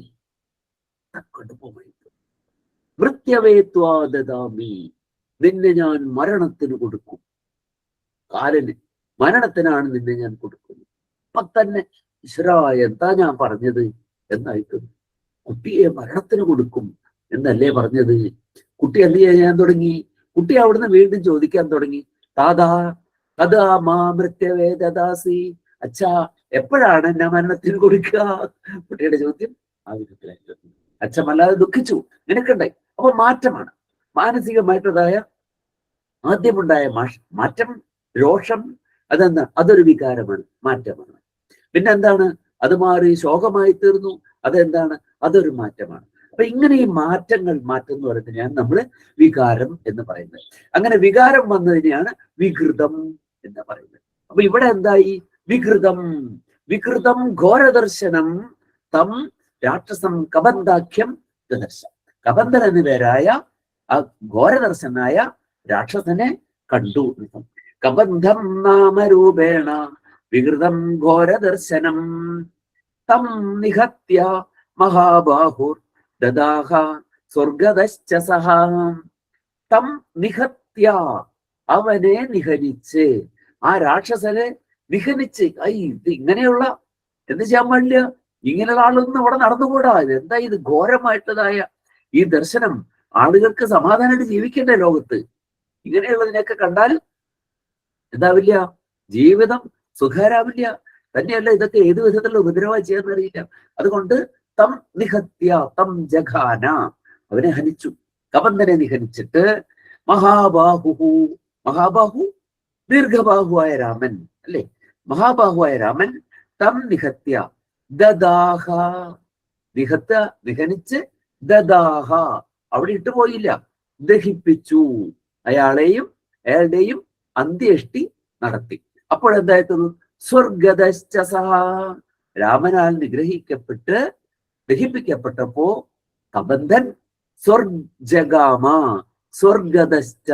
മൃത്യവേത്വാദാമി, നിന്നെ ഞാൻ മരണത്തിന് കൊടുക്കും. കാലന് മരണത്തിനാണ് നിന്നെ ഞാൻ കൊടുക്കുന്നത്. അപ്പൊ തന്നെ ഈശ്വരാ എന്താ ഞാൻ പറഞ്ഞത് എന്നായിട്ട്, കുട്ടിയെ മരണത്തിന് കൊടുക്കും എന്നല്ലേ പറഞ്ഞത്? കുട്ടി എന്ത് ചെയ്യാൻ തുടങ്ങി? കുട്ടി അവിടുന്ന് വീണ്ടും ചോദിക്കാൻ തുടങ്ങി താതാ കഥാ മാ മൃത്യവേദാസി, അച്ഛാ എപ്പോഴാണ് എന്നെ മരണത്തിന് കൊടുക്കുക? കുട്ടിയുടെ ചോദ്യം ആ വിധത്തിലായിട്ട് അച്ഛൻ വല്ലാതെ ദുഃഖിച്ചു. നിനക്കുണ്ടായി. അപ്പൊ മാറ്റമാണ്, മാനസികമായിട്ടതായ ആദ്യമുണ്ടായ മാറ്റം, രോഷം, അതെന്താ? അതൊരു വികാരമാണ്, മാറ്റമാണ്. പിന്നെന്താണ്? അത് മാറി ശോകമായി തീർന്നു, അതെന്താണ്? അതൊരു മാറ്റമാണ്. അപ്പൊ ഇങ്ങനെ ഈ മാറ്റം എന്ന് പറയുന്നതിനെയാണ് നമ്മൾ വികാരം എന്ന് പറയുന്നത്. അങ്ങനെ വികാരം വന്നതിനെയാണ് വികൃതം എന്ന് പറയുന്നത്. അപ്പൊ ഇവിടെ എന്തായി? വികൃതം ഘോരദർശനം തം രാക്ഷസം കബന്ധാഖ്യം ദദർശ. കബന്ധൻ എന്നു പേരായ ആ ഘോരദർശനായ രാക്ഷസനെ കണ്ടു. കബന്ധം നാമരൂപേണ വികൃതം ഘോരദർശനം തം നിഹത്യ മഹാബാഹുർ ദദാഹ സ്വർഗദശ്ച സഹ. തം നിഹത്യ, അവനെ നിഹനിച്ച്, ആ രാക്ഷസനെ നിഹനിച്ച്. ഇത് ഇങ്ങനെയുള്ള എന്ത് ചെയ്യാൻ പാടില്ല, ഇങ്ങനെയുള്ള ആളൊന്നും ഇവിടെ നടന്നുകൂടാ. എന്താ ഇത് ഘോരമായിട്ടുള്ളതായ ഈ ദർശനം? ആളുകൾക്ക് സമാധാനമായിട്ട് ജീവിക്കേണ്ട ലോകത്ത് ഇങ്ങനെയുള്ളതിനെയൊക്കെ കണ്ടാൽ എന്താവില്ല? ജീവിതം സുഖകരാവില്ല. തന്നെയല്ല ഇതൊക്കെ ഏത് വിധത്തിലുള്ള ഉപദ്രവം ചെയ്യാന്നറിയില്ല. അതുകൊണ്ട് തം നിഹത്യ തം ജഘാന, അവനെ ഹനിച്ചു. കബന്ധനെ നിഹനിച്ചിട്ട് മഹാബാഹു ദീർഘബാഹുവായ രാമൻ അല്ലെ? മഹാബാഹുവായ രാമൻ തം നിഹത്യ ദദാഹ, നിഹനിച്ച് ദദാഹ, അവിടെ ഇട്ടുപോയില്ല, ദഹിപ്പിച്ചു. അയാളുടെയും അന്ത്യേഷ്ടി നടത്തി. അപ്പോഴെന്തായിരുന്നു? സ്വർഗദശ്ച സഹ, രാമനാൽ നിഗ്രഹിക്കപ്പെട്ട് ദഹിപ്പിക്കപ്പെട്ടപ്പോ കബന്ധൻ സ്വർഗജഗാമ സ്വർഗദശ്ച,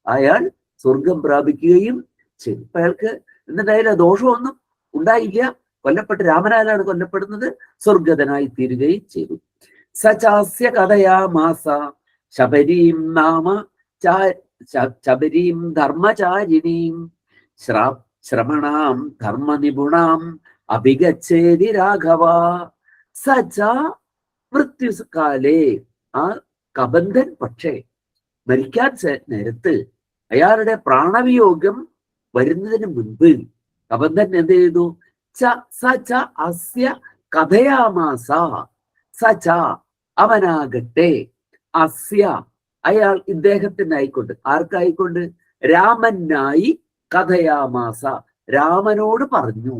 അയാൾ സ്വർഗം പ്രാപിക്കുകയും ചെയ്തു. അപ്പൊ അയാൾക്ക് എന്നിട്ടായാലും ദോഷമൊന്നും ഉണ്ടായില്ല. കൊല്ലപ്പെട്ട് രാമനാലാണ് കൊല്ലപ്പെടുന്നത്, സ്വർഗതനായി തീരുകയും ചെയ്തു. സചാസ്യ കഥയാമാസ ശബരീം നാമ ശബരീം ധർമ്മചാരിണീം ശ്രമണാം ധർമ്മനിപുണാം അഭിഗച്ഛേതി രാഘവ. സച മൃത്യുകാലേ, ആ കബന്ധൻ പക്ഷേ മരിക്കാൻ നേരത്ത് അയാളുടെ പ്രാണവിയോഗം വരുന്നതിന് മുൻപ് കബന്ധൻ എന്ത് ചെയ്തു? സച അസ്യ കഥയാമാസ. സച അവനാകട്ടെ, അസ്യ അയാൾ ഇദ്ദേഹത്തിനായിക്കൊണ്ട്, ആർക്കായിക്കൊണ്ട്? രാമനായി കഥയാമാസ, രാമനോട് പറഞ്ഞു.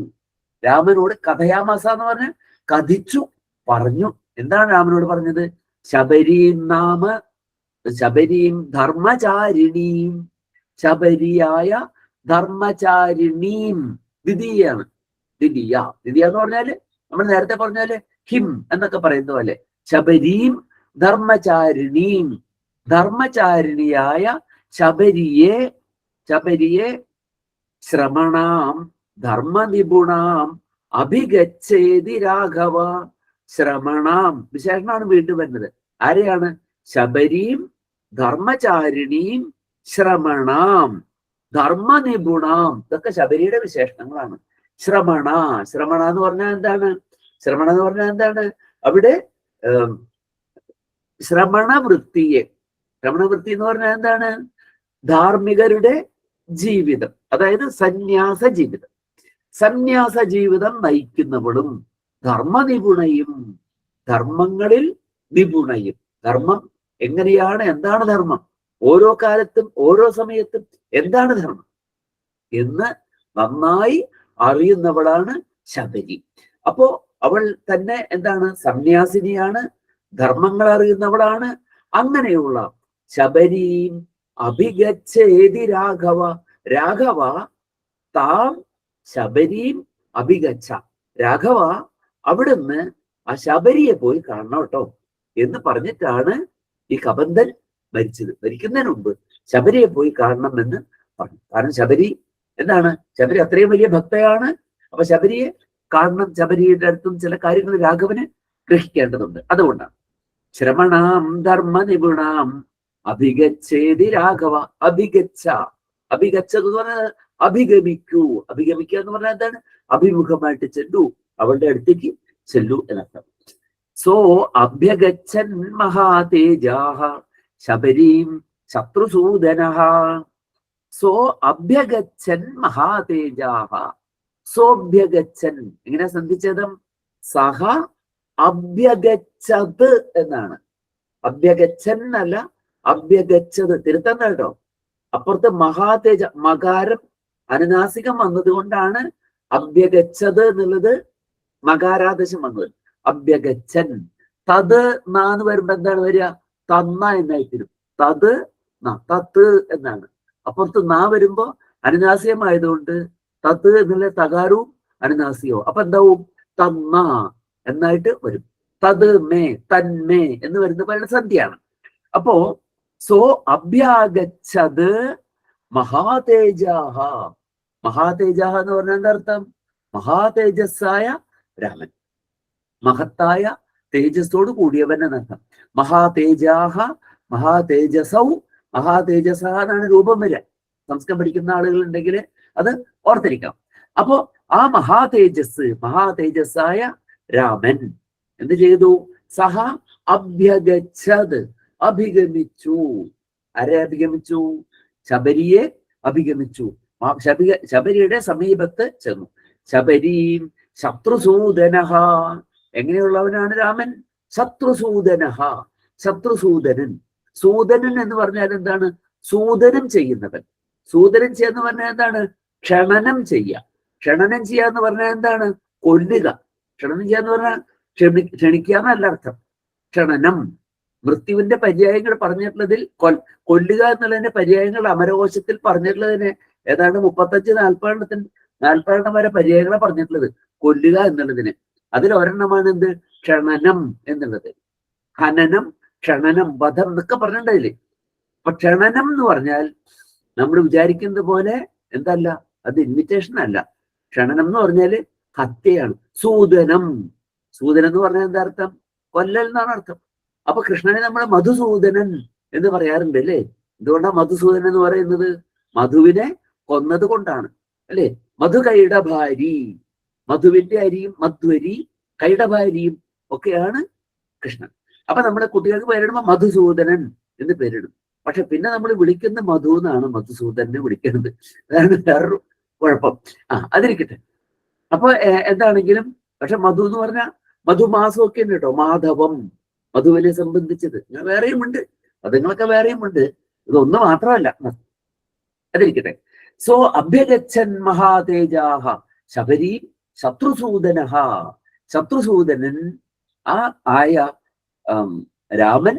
രാമനോട് കഥയാമാസ എന്ന് പറഞ്ഞ കഥിച്ചു, പറഞ്ഞു. എന്താണ് രാമനോട് പറഞ്ഞത്? ശബരീം നാമ ശബരീം ധർമ്മചാരിണീം, ശബരിയായ ധർമ്മചാരിണീം. ദ്വിതീയാണ്. ദ്വിതീയ എന്ന് പറഞ്ഞാല് നമ്മൾ നേരത്തെ പറഞ്ഞാല് ഹിം എന്നൊക്കെ പറയുന്ന പോലെ ശബരീം ധർമ്മചാരിണീം, ധർമ്മചാരിണിയായ ശബരിയെ ശ്രമണാം ധർമ്മനിപുണാം അഭിഗച്ഛേതി രാഘവ. ശ്രമണാം വിശേഷണമാണ് വീണ്ടും വരുന്നത്. ആരെയാണ്? ശബരീം ധർമ്മചാരിണീം ശ്രമണാം ധർമ്മനിപുണാം. ഇതൊക്കെ ശബരിയുടെ വിശേഷണങ്ങളാണ്. ശ്രമണ എന്ന് പറഞ്ഞാൽ എന്താണ്? ശ്രമണ എന്ന് പറഞ്ഞാൽ എന്താണ്? അവിടെ ശ്രമണവൃത്തി എന്ന് പറഞ്ഞാൽ എന്താണ്? ധാർമ്മികരുടെ ജീവിതം, അതായത് സന്യാസ ജീവിതം നയിക്കുന്നവളും ധർമ്മനിപുണയും, ധർമ്മങ്ങളിൽ നിപുണയും. ധർമ്മം എങ്ങനെയാണ്, എന്താണ് ധർമ്മം, ഓരോ കാലത്തും ഓരോ സമയത്തും എന്താണ് ധർമ്മം എന്ന് നന്നായി അറിയുന്നവളാണ് ശബരി. അപ്പോ അവൾ തന്നെ എന്താണ്? സന്യാസിനിയാണ്, ധർമ്മങ്ങൾ അറിയുന്നവളാണ്. അങ്ങനെയുള്ള ശബരീം അഭിഗച്ഛേതി രാഘവ. രാഘവ താം ശബരീം അഭിഗച്ഛ. രാഘവ അവിടുന്ന് ആ ശബരിയെ പോയി കാണണം കേട്ടോ എന്ന് പറഞ്ഞിട്ടാണ് ഈ കബന്ധൻ മരിച്ചത്. മരിക്കുന്നതിന് മുമ്പ് ശബരിയെ പോയി കാണണം എന്ന് പറഞ്ഞു. കാരണം ശബരി എന്താണ്? ശബരി അത്രയും വലിയ ഭക്തയാണ്. അപ്പൊ ശബരിയെ കാണണം. ശബരിയുടെ അടുത്തും ചില കാര്യങ്ങൾ രാഘവന് ഗ്രഹിക്കേണ്ടതുണ്ട്. അതുകൊണ്ടാണ് ശ്രമണാം ധർമ്മനിപുണാം അഭിഗച്ഛേതി രാഘവ. അഭിഗച്ഛ എന്ന് പറഞ്ഞാൽ അഭിഗമിക്കൂ. അഭിഗമിക്കുക എന്ന് പറഞ്ഞാൽ എന്താണ്? അഭിമുഖമായിട്ട് ചെല്ലൂ, അവളുടെ അടുത്തേക്ക് ചെല്ലൂ എന്നർത്ഥം. സോ അഭ്യഗച്ഛൻ മഹാതേജാഹ ശബരീം ശത്രുസൂദനഃ. സോ അഭ്യഗച്ഛൻ മഹാതേജാഹ. സോഭ്യഗച്ഛൻ എങ്ങനെ സന്ധിച്ചതും? സഹ അഭ്യഗച്ഛത് എന്നാണ്. അഭ്യഗച്ഛൻ അല്ല, അഭ്യഗച്ഛത്. തിരുത്തണ്ട കേട്ടോ. അപ്പുറത്ത് മഹാതേജ മകാരം അനുനാസികം വന്നത് കൊണ്ടാണ് അഭ്യഗച്ഛത് എന്നുള്ളത് മകാരാദേശം വന്നത്. അഭ്യഗച്ഛൻ. തത് നാന്ന് വരുമ്പോ എന്താണ് വരിക? തന്ന എന്നായി തീരും. തത് തത്ത് എന്നാണ്. അപ്പുറത്ത് നാ വരുമ്പോ അനുനാസികമായതുകൊണ്ട് തത്ത് എന്നുള്ള തകാരവും അനുനാസികവും. അപ്പൊ എന്താവും? തന്ന എന്നായിട്ട് വരും. തത് മേ, തന്മേ എന്ന് വരുന്ന പറയുന്ന സന്ധിയാണ്. അപ്പോ സോ അഭ്യാഗച്ഛത് മഹാതേജാഹ. മഹാതേജാഹ എന്ന് പറഞ്ഞാൽ എന്താ അർത്ഥം? മഹാതേജസ്സായ രാമൻ, മഹത്തായ തേജസ്സോട് കൂടിയവൻ എന്നർത്ഥം. മഹാതേജാഹ മഹാതേജസൗ. മഹാതേജസ എന്നാണ് രൂപം വരിക. സംസ്കൃതം പഠിക്കുന്ന ആളുകൾ ഉണ്ടെങ്കിൽ അത് ഓർത്തിരിക്കണം. അപ്പോ ആ മഹാതേജസ്സായ രാമൻ എന്ത് ചെയ്തു? സഹ അഭ്യഗച്ഛത് അഭിഗമിച്ചു. ആരെ അഭിഗമിച്ചു? ശബരിയെ അഭിഗമിച്ചു. ശബരിയുടെ സമീപത്ത് ചെന്നു. ശബരീം ശത്രുസൂദനഃ. എങ്ങനെയുള്ളവനാണ് രാമൻ? ശത്രുസൂദനഃ. ശത്രുസൂദനൻ. സൂദനൻ എന്ന് പറഞ്ഞാൽ എന്താണ്? സൂദനം ചെയ്യുന്നവൻ. സൂദനം ചെയ്യാന്ന് പറഞ്ഞാൽ എന്താണ്? ക്ഷണനം ചെയ്യുക. ക്ഷണനം ചെയ്യുക എന്ന് പറഞ്ഞാൽ എന്താണ്? കൊല്ലുക. ക്ഷണനം ചെയ്യാന്ന് പറഞ്ഞാൽ ക്ഷണിക്കുക എന്നല്ല അർത്ഥം. ക്ഷണനം. മൃത്യുവിന്റെ പര്യായങ്ങൾ പറഞ്ഞിട്ടുള്ളതിൽ കൊല്ലുക എന്നുള്ളതിന്റെ പര്യായങ്ങൾ അമരകോശത്തിൽ പറഞ്ഞിട്ടുള്ളതിന് ഏതാണ്ട് 35-40 വരെ പര്യായങ്ങളെ പറഞ്ഞിട്ടുള്ളത് കൊല്ലുക എന്നുള്ളതിന്. അതിൽ ഒരെണ്ണമാണ് എന്ത്? ക്ഷണനം എന്നുള്ളത്. ഹനനം, ക്ഷണനം, വധം എന്നൊക്കെ പറഞ്ഞിട്ടുണ്ടതില്. അപ്പൊ ക്ഷണനം എന്ന് പറഞ്ഞാൽ നമ്മൾ വിചാരിക്കുന്നത് പോലെ എന്തല്ല, അത് ഇൻവിറ്റേഷൻ അല്ല. ക്ഷണനം എന്ന് പറഞ്ഞാല് ഹത്യയാണ്. സൂദനം, സൂദനം എന്ന് പറഞ്ഞാൽ എന്താ അർത്ഥം? കൊല്ലൽ എന്നാണ് അർത്ഥം. അപ്പൊ കൃഷ്ണനെ നമ്മൾ മധുസൂദനൻ എന്ന് പറയാറുണ്ട് അല്ലേ? എന്തുകൊണ്ടാണ് മധുസൂദനൻ എന്ന് പറയുന്നത്? മധുവിനെ കൊന്നത് കൊണ്ടാണ് അല്ലേ? മധു കൈടഭാരി, മധുവിന്റെ അരിയും മധ്വരി കൈടഭാരിയും ഒക്കെയാണ് കൃഷ്ണൻ. അപ്പൊ നമ്മുടെ കുട്ടികൾക്ക് പേരിടുമ്പോ മധുസൂദനൻ എന്ന് പേരിടും. പക്ഷെ പിന്നെ നമ്മൾ വിളിക്കുന്ന മധു എന്നാണ് മധുസൂദനെ വിളിക്കുന്നത്. അതാണ് വേറൊരു കുഴപ്പം. അതിരിക്കട്ടെ. അപ്പൊ എന്താണെങ്കിലും പക്ഷെ മധു എന്ന് പറഞ്ഞാൽ മധുമാസമൊക്കെ ഉണ്ട് കേട്ടോ. മാധവം, മധുവിനെ സംബന്ധിച്ചത് വേറെയും ഉണ്ട്, പദങ്ങളൊക്കെ വേറെയും ഉണ്ട്. ഇതൊന്നും മാത്രമല്ല. അതിരിക്കട്ടെ. സോ അഭ്യഗച്ഛൻ മഹാതേജാഹ ശബരി ശത്രുസൂദനഃ. ശത്രുസൂദനൻ ആയ രാമൻ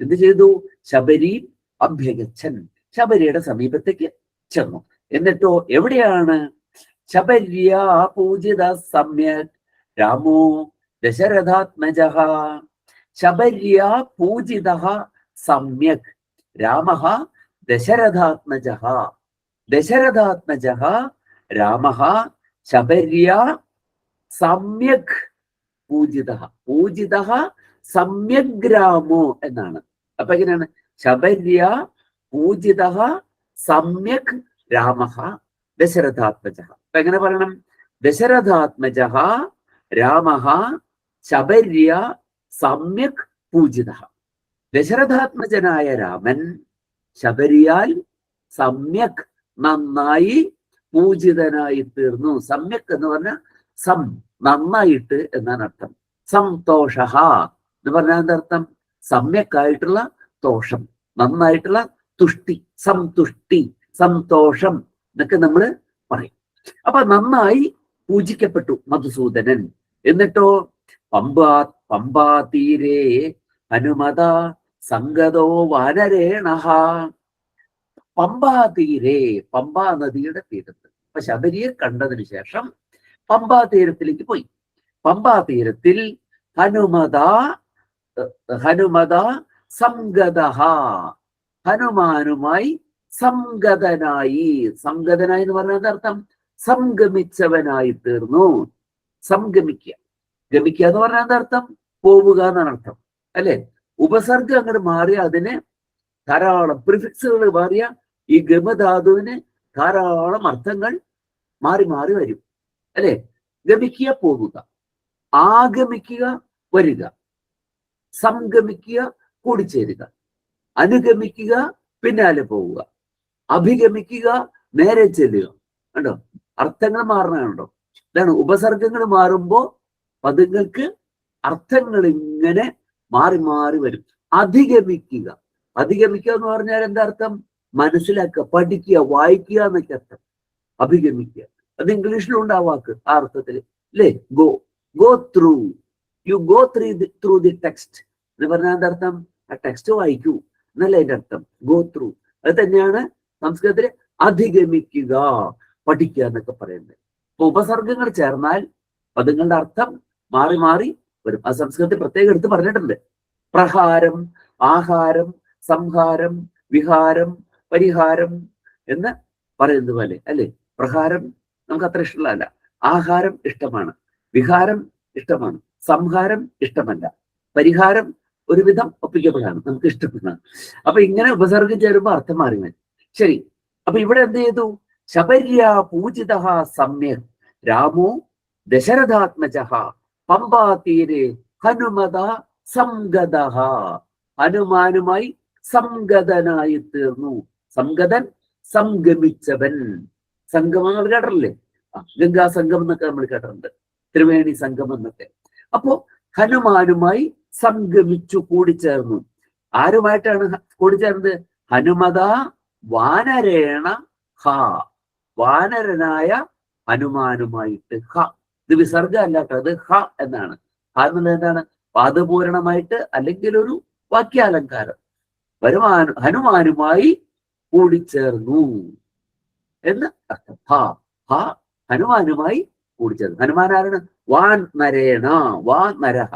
എന്ത് ചെയ്തു? ശബരി അഭ്യഗച്ഛൻ, ശബരിയുടെ സമീപത്തേക്ക് ചെന്നു. എന്നിട്ടോ എവിടെയാണ്? ശബര്യാ പൂജിത സമ്യക് രാമോ ദശരഥാത്മജഃ. ശബര്യാ പൂജിതഃ സമ്യക് രാമഃ ദശരഥാത്മജഃ. ദശരഥാത്മജഃ രാമഃ ശബര്യാ സമ്യക് പൂജിതഃ. പൂജിതഃ സമ്യക് രാമോ എന്നാണ്. അപ്പൊ എങ്ങനെയാണ്? ശബര്യാ പൂജിതഃ സമ്യക് രാമഃ ദശരഥാത്മജഃ. അപ്പൊ എങ്ങനെ പറയണം? ദശരഥാത്മജഃ രാമഃ ശബര്യാ സമ്യക് പൂജിതഃ. ദശരഥാത്മജനായ രാമൻ ശബരിയാൽ സമ്യക് നന്നായി പൂജിതനായി തീർന്നു. സമ്യക് എന്ന് പറഞ്ഞാൽ നന്നായിട്ട് എന്നാണ് അർത്ഥം. സന്തോഷ എന്ന് പറഞ്ഞാൽ എന്താർത്ഥം? സമ്യക്കായിട്ടുള്ള ദോഷം, നന്നായിട്ടുള്ള തുഷ്ടി, സംതുഷ്ടി, സന്തോഷം എന്നൊക്കെ നമ്മൾ പറയും. അപ്പൊ നന്നായി പൂജിക്കപ്പെട്ടു മധുസൂദനൻ. എന്നിട്ടോ പമ്പാ തീരേ ഹനുമത സംഗതോ വാനരേണഃ. പമ്പാ തീരേ, പമ്പാ നദിയുടെ തീരത്ത്. അപ്പൊ ശബരിയെ കണ്ടതിന് ശേഷം പമ്പാ തീരത്തിലേക്ക് പോയി. പമ്പാ തീരത്തിൽ ഹനുമത സംഗതഃ, ഹനുമാനുമായി സംഗതനായി. സംഗതനായി എന്ന് പറഞ്ഞാൽ അർത്ഥം സംഗമിച്ചവനായി തീർന്നു. സംഗമിക്കുക, ഗമിക്കുക എന്ന് പറഞ്ഞാൽ എന്താർത്ഥം? പോവുക എന്നാണ് അർത്ഥം അല്ലെ? ഉപസർഗം അങ്ങോട്ട് മാറിയ അതിന് ധാരാളം പ്രിഫിക്സുകൾ മാറിയ ഈ ഗമധാതുവിന് ധാരാളം അർത്ഥങ്ങൾ മാറി മാറി വരും അല്ലെ? ഗമിക്കുക, പോവുക. ആഗമിക്കുക, വരിക. സംഗമിക്കുക, കൂടിച്ചേരുക. അനുഗമിക്കുക, പിന്നാലെ പോവുക. അഭിഗമിക്കുക, നേരെ ചെല്ലുക. കണ്ടോ? അർത്ഥങ്ങൾ മാറണുണ്ടോ? ഇതാണ് ഉപസർഗങ്ങൾ മാറുമ്പോ പദങ്ങൾക്ക് അർത്ഥങ്ങൾ ഇങ്ങനെ മാറി മാറി വരും. അധിഗമിക്കുക, അധിഗമിക്കുക എന്ന് പറഞ്ഞാൽ എന്താ അർത്ഥം? മനസ്സിലാക്കുക, പഠിക്കുക, വായിക്കുക എന്നൊക്കെ അർത്ഥം. അഭിഗമിക്കുക, അത് ഇംഗ്ലീഷിലും ഉണ്ട് ആ വാക്ക്, ആ അർത്ഥത്തിൽ അല്ലേ? Go through, you go through the text എന്ന് പറഞ്ഞാൽ എന്താ അർത്ഥം? ആ ടെക്സ്റ്റ് വായിക്കൂ എന്നല്ല അതിന്റെ അർത്ഥം. ഗോ ത്രൂ, അത് തന്നെയാണ് സംസ്കൃതത്തിൽ അധിഗമിക്കുക, പഠിക്കുക എന്നൊക്കെ പറയുന്നത്. അപ്പൊ ഉപസർഗങ്ങൾ ചേർന്നാൽ പദങ്ങളുടെ അർത്ഥം മാറി മാറി വരും. ആ സംസ്കൃതത്തിൽ പ്രത്യേകം എടുത്ത് പറഞ്ഞിട്ടുണ്ട്. പ്രഹാരം, ആഹാരം, സംഹാരം, വിഹാരം, പരിഹാരം എന്ന് പറയുന്നത് പോലെ അല്ലെ? പ്രഹാരം നമുക്ക് അത്ര ഇഷ്ടമുള്ളതല്ല, ആഹാരം ഇഷ്ടമാണ്, വിഹാരം ഇഷ്ടമാണ്, സംഹാരം ഇഷ്ടമല്ല, പരിഹാരം ഒരുവിധം ഒപ്പിക്കപ്പെടാണ്, നമുക്ക് ഇഷ്ടപ്പെടാണ്. അപ്പൊ ഇങ്ങനെ ഉപസർഗം ചേരുമ്പോ അർത്ഥം മാറി വരും. ശരി, അപ്പൊ ഇവിടെ എന്ത് ചെയ്തു? ശബര്യാ പൂജിതഃ സമ്യക് രാമോ ദശരഥാത്മജഃ പമ്പാ തീരെ ഹനുമത സംഗതഃ. ഹനുമാനുമായി സംഗതനായി തീർന്നു. സംഗതൻ, സംഗമിച്ചവൻ. സംഗമങ്ങൾ കേട്ടിട്ടില്ലേ? ഗംഗാ സംഗമം എന്നൊക്കെ നമ്മൾ കേട്ടിട്ടുണ്ട്, ത്രിവേണി സംഗമം എന്നൊക്കെ. അപ്പോ ഹനുമാനുമായി സംഗമിച്ചു, കൂടിച്ചേർന്നു. ആരുമായിട്ടാണ് കൂടിച്ചേർന്നത്? ഹനുമത വാനരേണ ഹ, വാനരനായ ഹനുമാനുമായിട്ട്. ഹ, ഇത് വിസർഗ അല്ലാട്ടോ, അത് ഹ എന്നാണ്. ഹ എന്നുള്ളത് എന്താണ്? പാദപൂരണമായിട്ട് അല്ലെങ്കിൽ ഒരു വാക്യാലങ്കാരം. ഹനുമാനുമായി കൂടിച്ചേർന്നു എന്ന് അർത്ഥം. ഹ ഹനുമാനുമായി കൂടിച്ചേർന്നു. ഹനുമാൻ ആരാണ്? വാൻ നരേണ, വാ നരഹ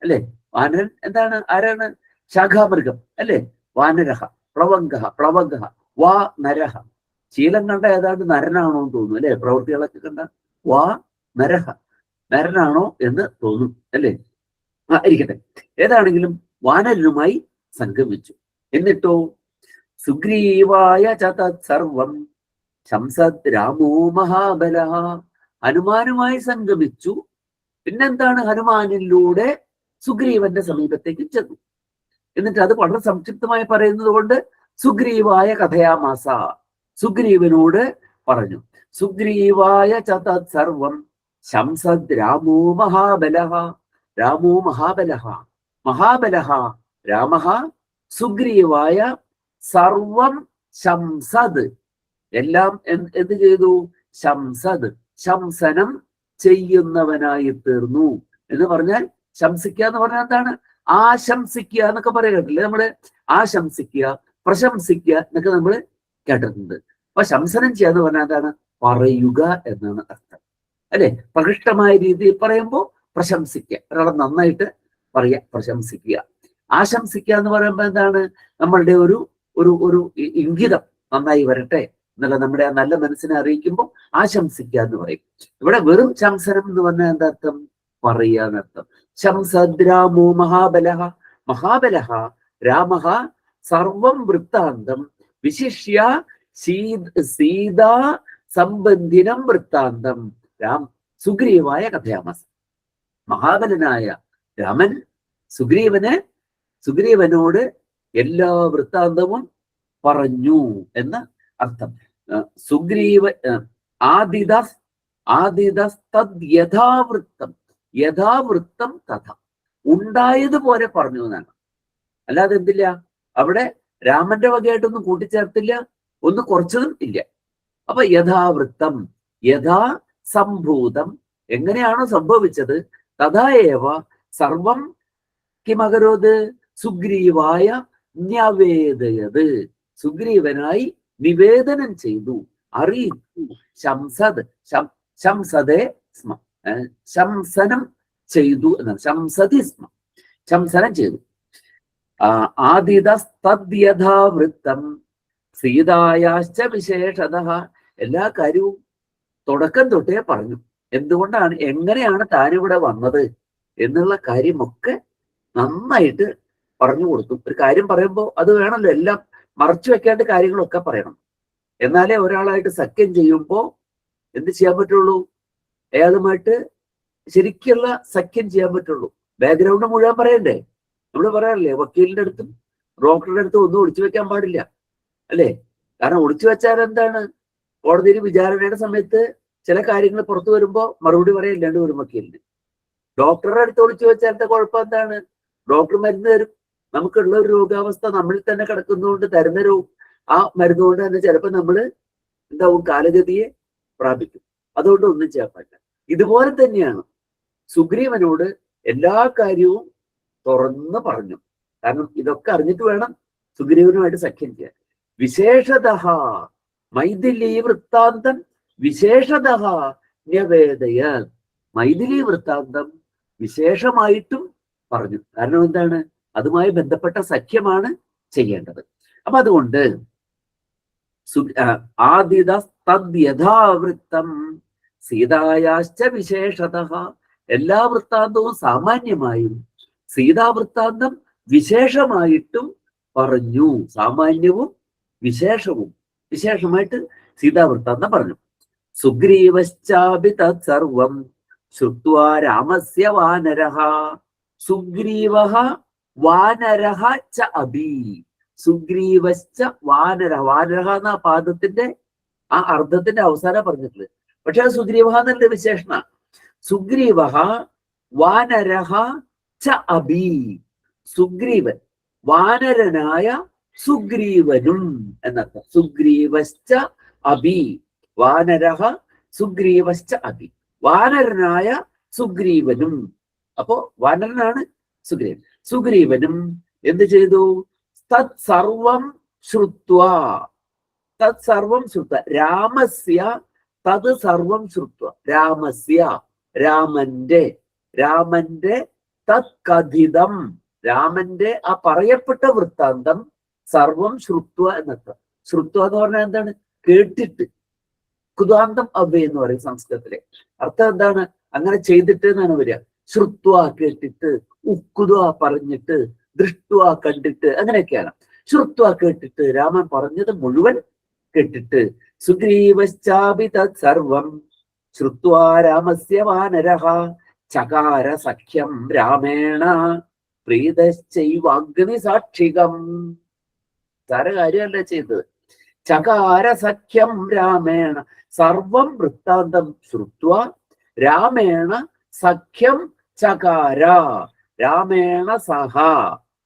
അല്ലെ? വാനരൻ എന്താണ്? ആരാണ്? ശാഖാമൃഗം അല്ലെ? വാനരഹ, പ്ലവംഗ, വാ നരഹ. ശീലം കണ്ട ഏതാണ്ട് നരനാണോ എന്ന് തോന്നും അല്ലെ? പ്രവൃത്തികളൊക്കെ കണ്ട വാ നരഹ, നരനാണോ എന്ന് തോന്നും അല്ലേ? ഇരിക്കട്ടെ. ഏതാണെങ്കിലും വാനരനുമായി സംഗമിച്ചു. എന്നിട്ടോ സുഗ്രീവായ സർവം ശംസദ് രാമോ മഹാബല. ഹനുമാനുമായി സംഗമിച്ചു. പിന്നെന്താണ്? ഹനുമാനിലൂടെ സുഗ്രീവന്റെ സമീപത്തേക്ക് ചെന്നു. എന്നിട്ട് അത് വളരെ സംക്ഷിപ്തമായി പറയുന്നത് കൊണ്ട് സുഗ്രീവായ കഥയാമാസ, സുഗ്രീവനോട് പറഞ്ഞു. സുഗ്രീവായ സർവം ശംസദ് രാമോ മഹാബല. രാമോ മഹാബല, മഹാബല രാമ സുഗ്രീവായ സർവം ശംസദ്, എല്ലാം എന്ത് ചെയ്തു? ശംസദ്, ശംസനം ചെയ്യുന്നവനായി തീർന്നു എന്ന് പറഞ്ഞാൽ, ശംസിക്കുക എന്ന് പറഞ്ഞാൽ എന്താണ്? ആശംസിക്കുക എന്നൊക്കെ പറയുകയല്ലേ നമ്മള്? ആശംസിക്കുക, പ്രശംസിക്കുക എന്നൊക്കെ നമ്മൾ കേട്ടിട്ടുണ്ട്. അപ്പൊ ശംസനം ചെയ്യുക എന്ന് പറഞ്ഞാൽ എന്താണ്? പറയുക എന്നാണ് അർത്ഥം അല്ലെ? പ്രകൃഷ്ടമായ രീതിയിൽ പറയുമ്പോൾ പ്രശംസിക്കുക, ഒരാളെ നന്നായിട്ട് പറയുക, പ്രശംസിക്കുക. ആശംസിക്കുക എന്ന് പറയുമ്പോൾ എന്താണ്? നമ്മളുടെ ഒരു ഒരു ഒരു ഇംഗിതം നന്നായി വരട്ടെ എന്നുള്ള നമ്മുടെ ആ നല്ല മനസ്സിനെ അറിയിക്കുമ്പോൾ ആശംസിക്കുക എന്ന് പറയും. ഇവിടെ വെറും ശംസനം എന്ന് പറഞ്ഞാൽ എന്താ അർത്ഥം? പറയുക എന്നർത്ഥം. ശംസദ് രാമോ മഹാബലഃ, മഹാബലഃ രാമഃ സർവം വൃത്താന്തം വിശിഷ്യ സീതാ സംബന്ധിനം വൃത്താന്തം സുഗ്രീവായ കഥയാമാസ. മഹാബലനായ രാമൻ സുഗ്രീവനോട് എല്ലാ വൃത്താന്തവും പറഞ്ഞു എന്ന് അർത്ഥം. സുഗ്രീവ യഥാവൃത്തം, യഥാവൃത്തം കഥ, ഉണ്ടായതുപോലെ പറഞ്ഞു എന്നാണ്. അല്ലാതെ എന്തില്ല അവിടെ രാമന്റെ വകയായിട്ടൊന്നും കൂട്ടിച്ചേർത്തില്ല, ഒന്ന് കുറച്ചതും ഇല്ല. അപ്പൊ യഥാവൃത്തം, യഥാ സംഭൂതം, എങ്ങനെയാണോ സംഭവിച്ചത്, തഥായേവ സർവം കിമകരോത് സുഗ്രീവായ ന്യവേദയത്, സുഗ്രീവനായി നിവേദനം ചെയ്തു, അറിയിച്ചു. ശംസദേ സ്മ, ശംസനം ചെയ്തു എന്നാണ്. ശംസതി സ്മ, ശംസനം ചെയ്തു. ആദിതസ്തദ്യഥാവൃത്തം സീതായാശ്ച വിശേഷതഃ, എല്ലാ കാര്യവും തുടക്കം തൊട്ടേ പറഞ്ഞു. എന്തുകൊണ്ടാണ്, എങ്ങനെയാണ് താനിവിടെ വന്നത് എന്നുള്ള കാര്യമൊക്കെ നന്നായിട്ട് പറഞ്ഞു കൊടുത്തു. ഒരു കാര്യം പറയുമ്പോൾ അത് വേണമല്ലോ, എല്ലാം മറച്ചു വെക്കാണ്ട് കാര്യങ്ങളൊക്കെ പറയണം. എന്നാലേ ഒരാളായിട്ട് സഖ്യം ചെയ്യുമ്പോൾ എന്ത് ചെയ്യാൻ പറ്റുള്ളൂ? അയാളുമായിട്ട് ശരിക്കുള്ള സഖ്യം ചെയ്യാൻ പറ്റുള്ളൂ. ബാക്ക്ഗ്രൗണ്ട് മുഴുവൻ പറയണ്ടേ? നമ്മൾ പറയാറില്ലേ, വക്കീലിന്റെ അടുത്തും ഡോക്ടറുടെ അടുത്തും ഒന്നും ഒളിച്ചു വെക്കാൻ പാടില്ല അല്ലേ? കാരണം ഒളിച്ചു വെച്ചാൽ എന്താണ്, കോടതിയിൽ വിചാരണയുടെ സമയത്ത് ചില കാര്യങ്ങൾ പുറത്തു വരുമ്പോൾ മറുപടി പറയില്ലാണ്ട് വരും വക്കീലിന്. ഡോക്ടറുടെ അടുത്ത് ഒളിച്ചു വെച്ചാലത്തെ കുഴപ്പം എന്താണ്? ഡോക്ടർ മരുന്ന് തരും, നമുക്കുള്ള ഒരു രോഗാവസ്ഥ നമ്മളിൽ തന്നെ കിടക്കുന്നതുകൊണ്ട് തരുന്ന ആ മരുന്നുകൊണ്ട് തന്നെ ചിലപ്പോൾ നമ്മൾ എന്താവും, കാലഗതിയെ പ്രാപിക്കും. അതുകൊണ്ട് ഒന്നും ചെയ്യാൻ പറ്റില്ല. ഇതുപോലെ തന്നെയാണ് സുഗ്രീവനോട് എല്ലാ കാര്യവും തുറന്ന് പറഞ്ഞു. കാരണം ഇതൊക്കെ അറിഞ്ഞിട്ട് വേണം സുഗ്രീവനുമായിട്ട് സഖ്യം ചെയ്യാൻ. വിശേഷതഃ മൈഥിലി വൃത്താന്തം വിശേഷതഃ ന്യവേദയ, മൈഥിലി വൃത്താന്തം വിശേഷമായിട്ടും പറഞ്ഞു. കാരണം എന്താണ്, അതുമായി ബന്ധപ്പെട്ട സഖ്യമാണ് ചെയ്യേണ്ടത്. അപ്പൊ അതുകൊണ്ട് ആദിതസ്തദ്യഥാവൃത്തം സീതായാശ്ച വിശേഷതഃ, എല്ലാ വൃത്താന്തവും സാമാന്യമായും സീതാവൃത്താന്തം വിശേഷമായിട്ടും പറഞ്ഞു. സാമാന്യവും വിശേഷവും, വിശേഷമായിട്ട് സീതാവൃത്താന്തം പറഞ്ഞു. സുഗ്രീവശ്ചാപി തത്സർവം ശ്രുത്വാ രാമസ്യ വാനരഃ, സുഗ്രീവഃ വാനരഃ ച അഭി, സുഗ്രീവശ്ച വാനരഃ, വാനരഃ എന്ന പാദത്തിന്റെ ആ അർത്ഥത്തിന്റെ അവസാനം പറഞ്ഞിട്ടുള്ളത്. പക്ഷെ അത് സുഗ്രീവഃ എന്നുള്ള വിശേഷണ. സുഗ്രീവഃ വാനരഃ ച അഭി, സുഗ്രീവൻ വാനരനായ സുഗ്രീവനും എന്നർത്ഥം. സുഗ്രീവശ്ച അഭി, വാനരഃ സുഗ്രീവശ്ച അഭി, വാനരനായ സുഗ്രീവനും. അപ്പോ വാനരനാണ് സുഗ്രീവൻ. സുഗ്രീവനും എന്ത് ചെയ്തു? തത്സർവം ശ്രുത്വാ, തത്സർവം ശ്രുത്വ, രാമസ്യ തത് സർവം ശ്രുത്വ, രാമസ്യ രാമന്റെ തത്കഥിതം, രാമന്റെ ആ പറയപ്പെട്ട വൃത്താന്തം സർവം ശ്രുത്വ എന്നർത്ഥം. ശ്രുത്വ എന്ന് പറഞ്ഞാൽ എന്താണ്? കേട്ടിട്ട്. കുതാന്തം അവ്യ എന്ന് പറയും സംസ്കൃതത്തിലെ. അർത്ഥം എന്താണ്? അങ്ങനെ ചെയ്തിട്ട് എന്നാണ് വരിക. ശ്രുത്വ കേട്ടിട്ട്, ഉക്കുത്വ പറഞ്ഞിട്ട്, ദൃഷ്ട്വ കണ്ടിട്ട്, അങ്ങനെയൊക്കെയാണ്. ശ്രുത്വ കേട്ടിട്ട്, രാമൻ പറഞ്ഞത് മുഴുവൻ കേട്ടിട്ട്. സുഗ്രീവശ്ചാപി തത് സർവം ശ്രുത്വാ രാമസ്യ വാനരഃ ചകാര സഖ്യം രാമേണ പ്രീതശ്ചൈവാഗ്നി സാക്ഷികം. കാര്യമല്ല ചെയ്തത്. ചകാര സഖ്യം രാമേണ, സർവം വൃത്താന്തം ശ്രുത്വ രാമേണ സഖ്യം ചകാര, രാമേണ സഹ,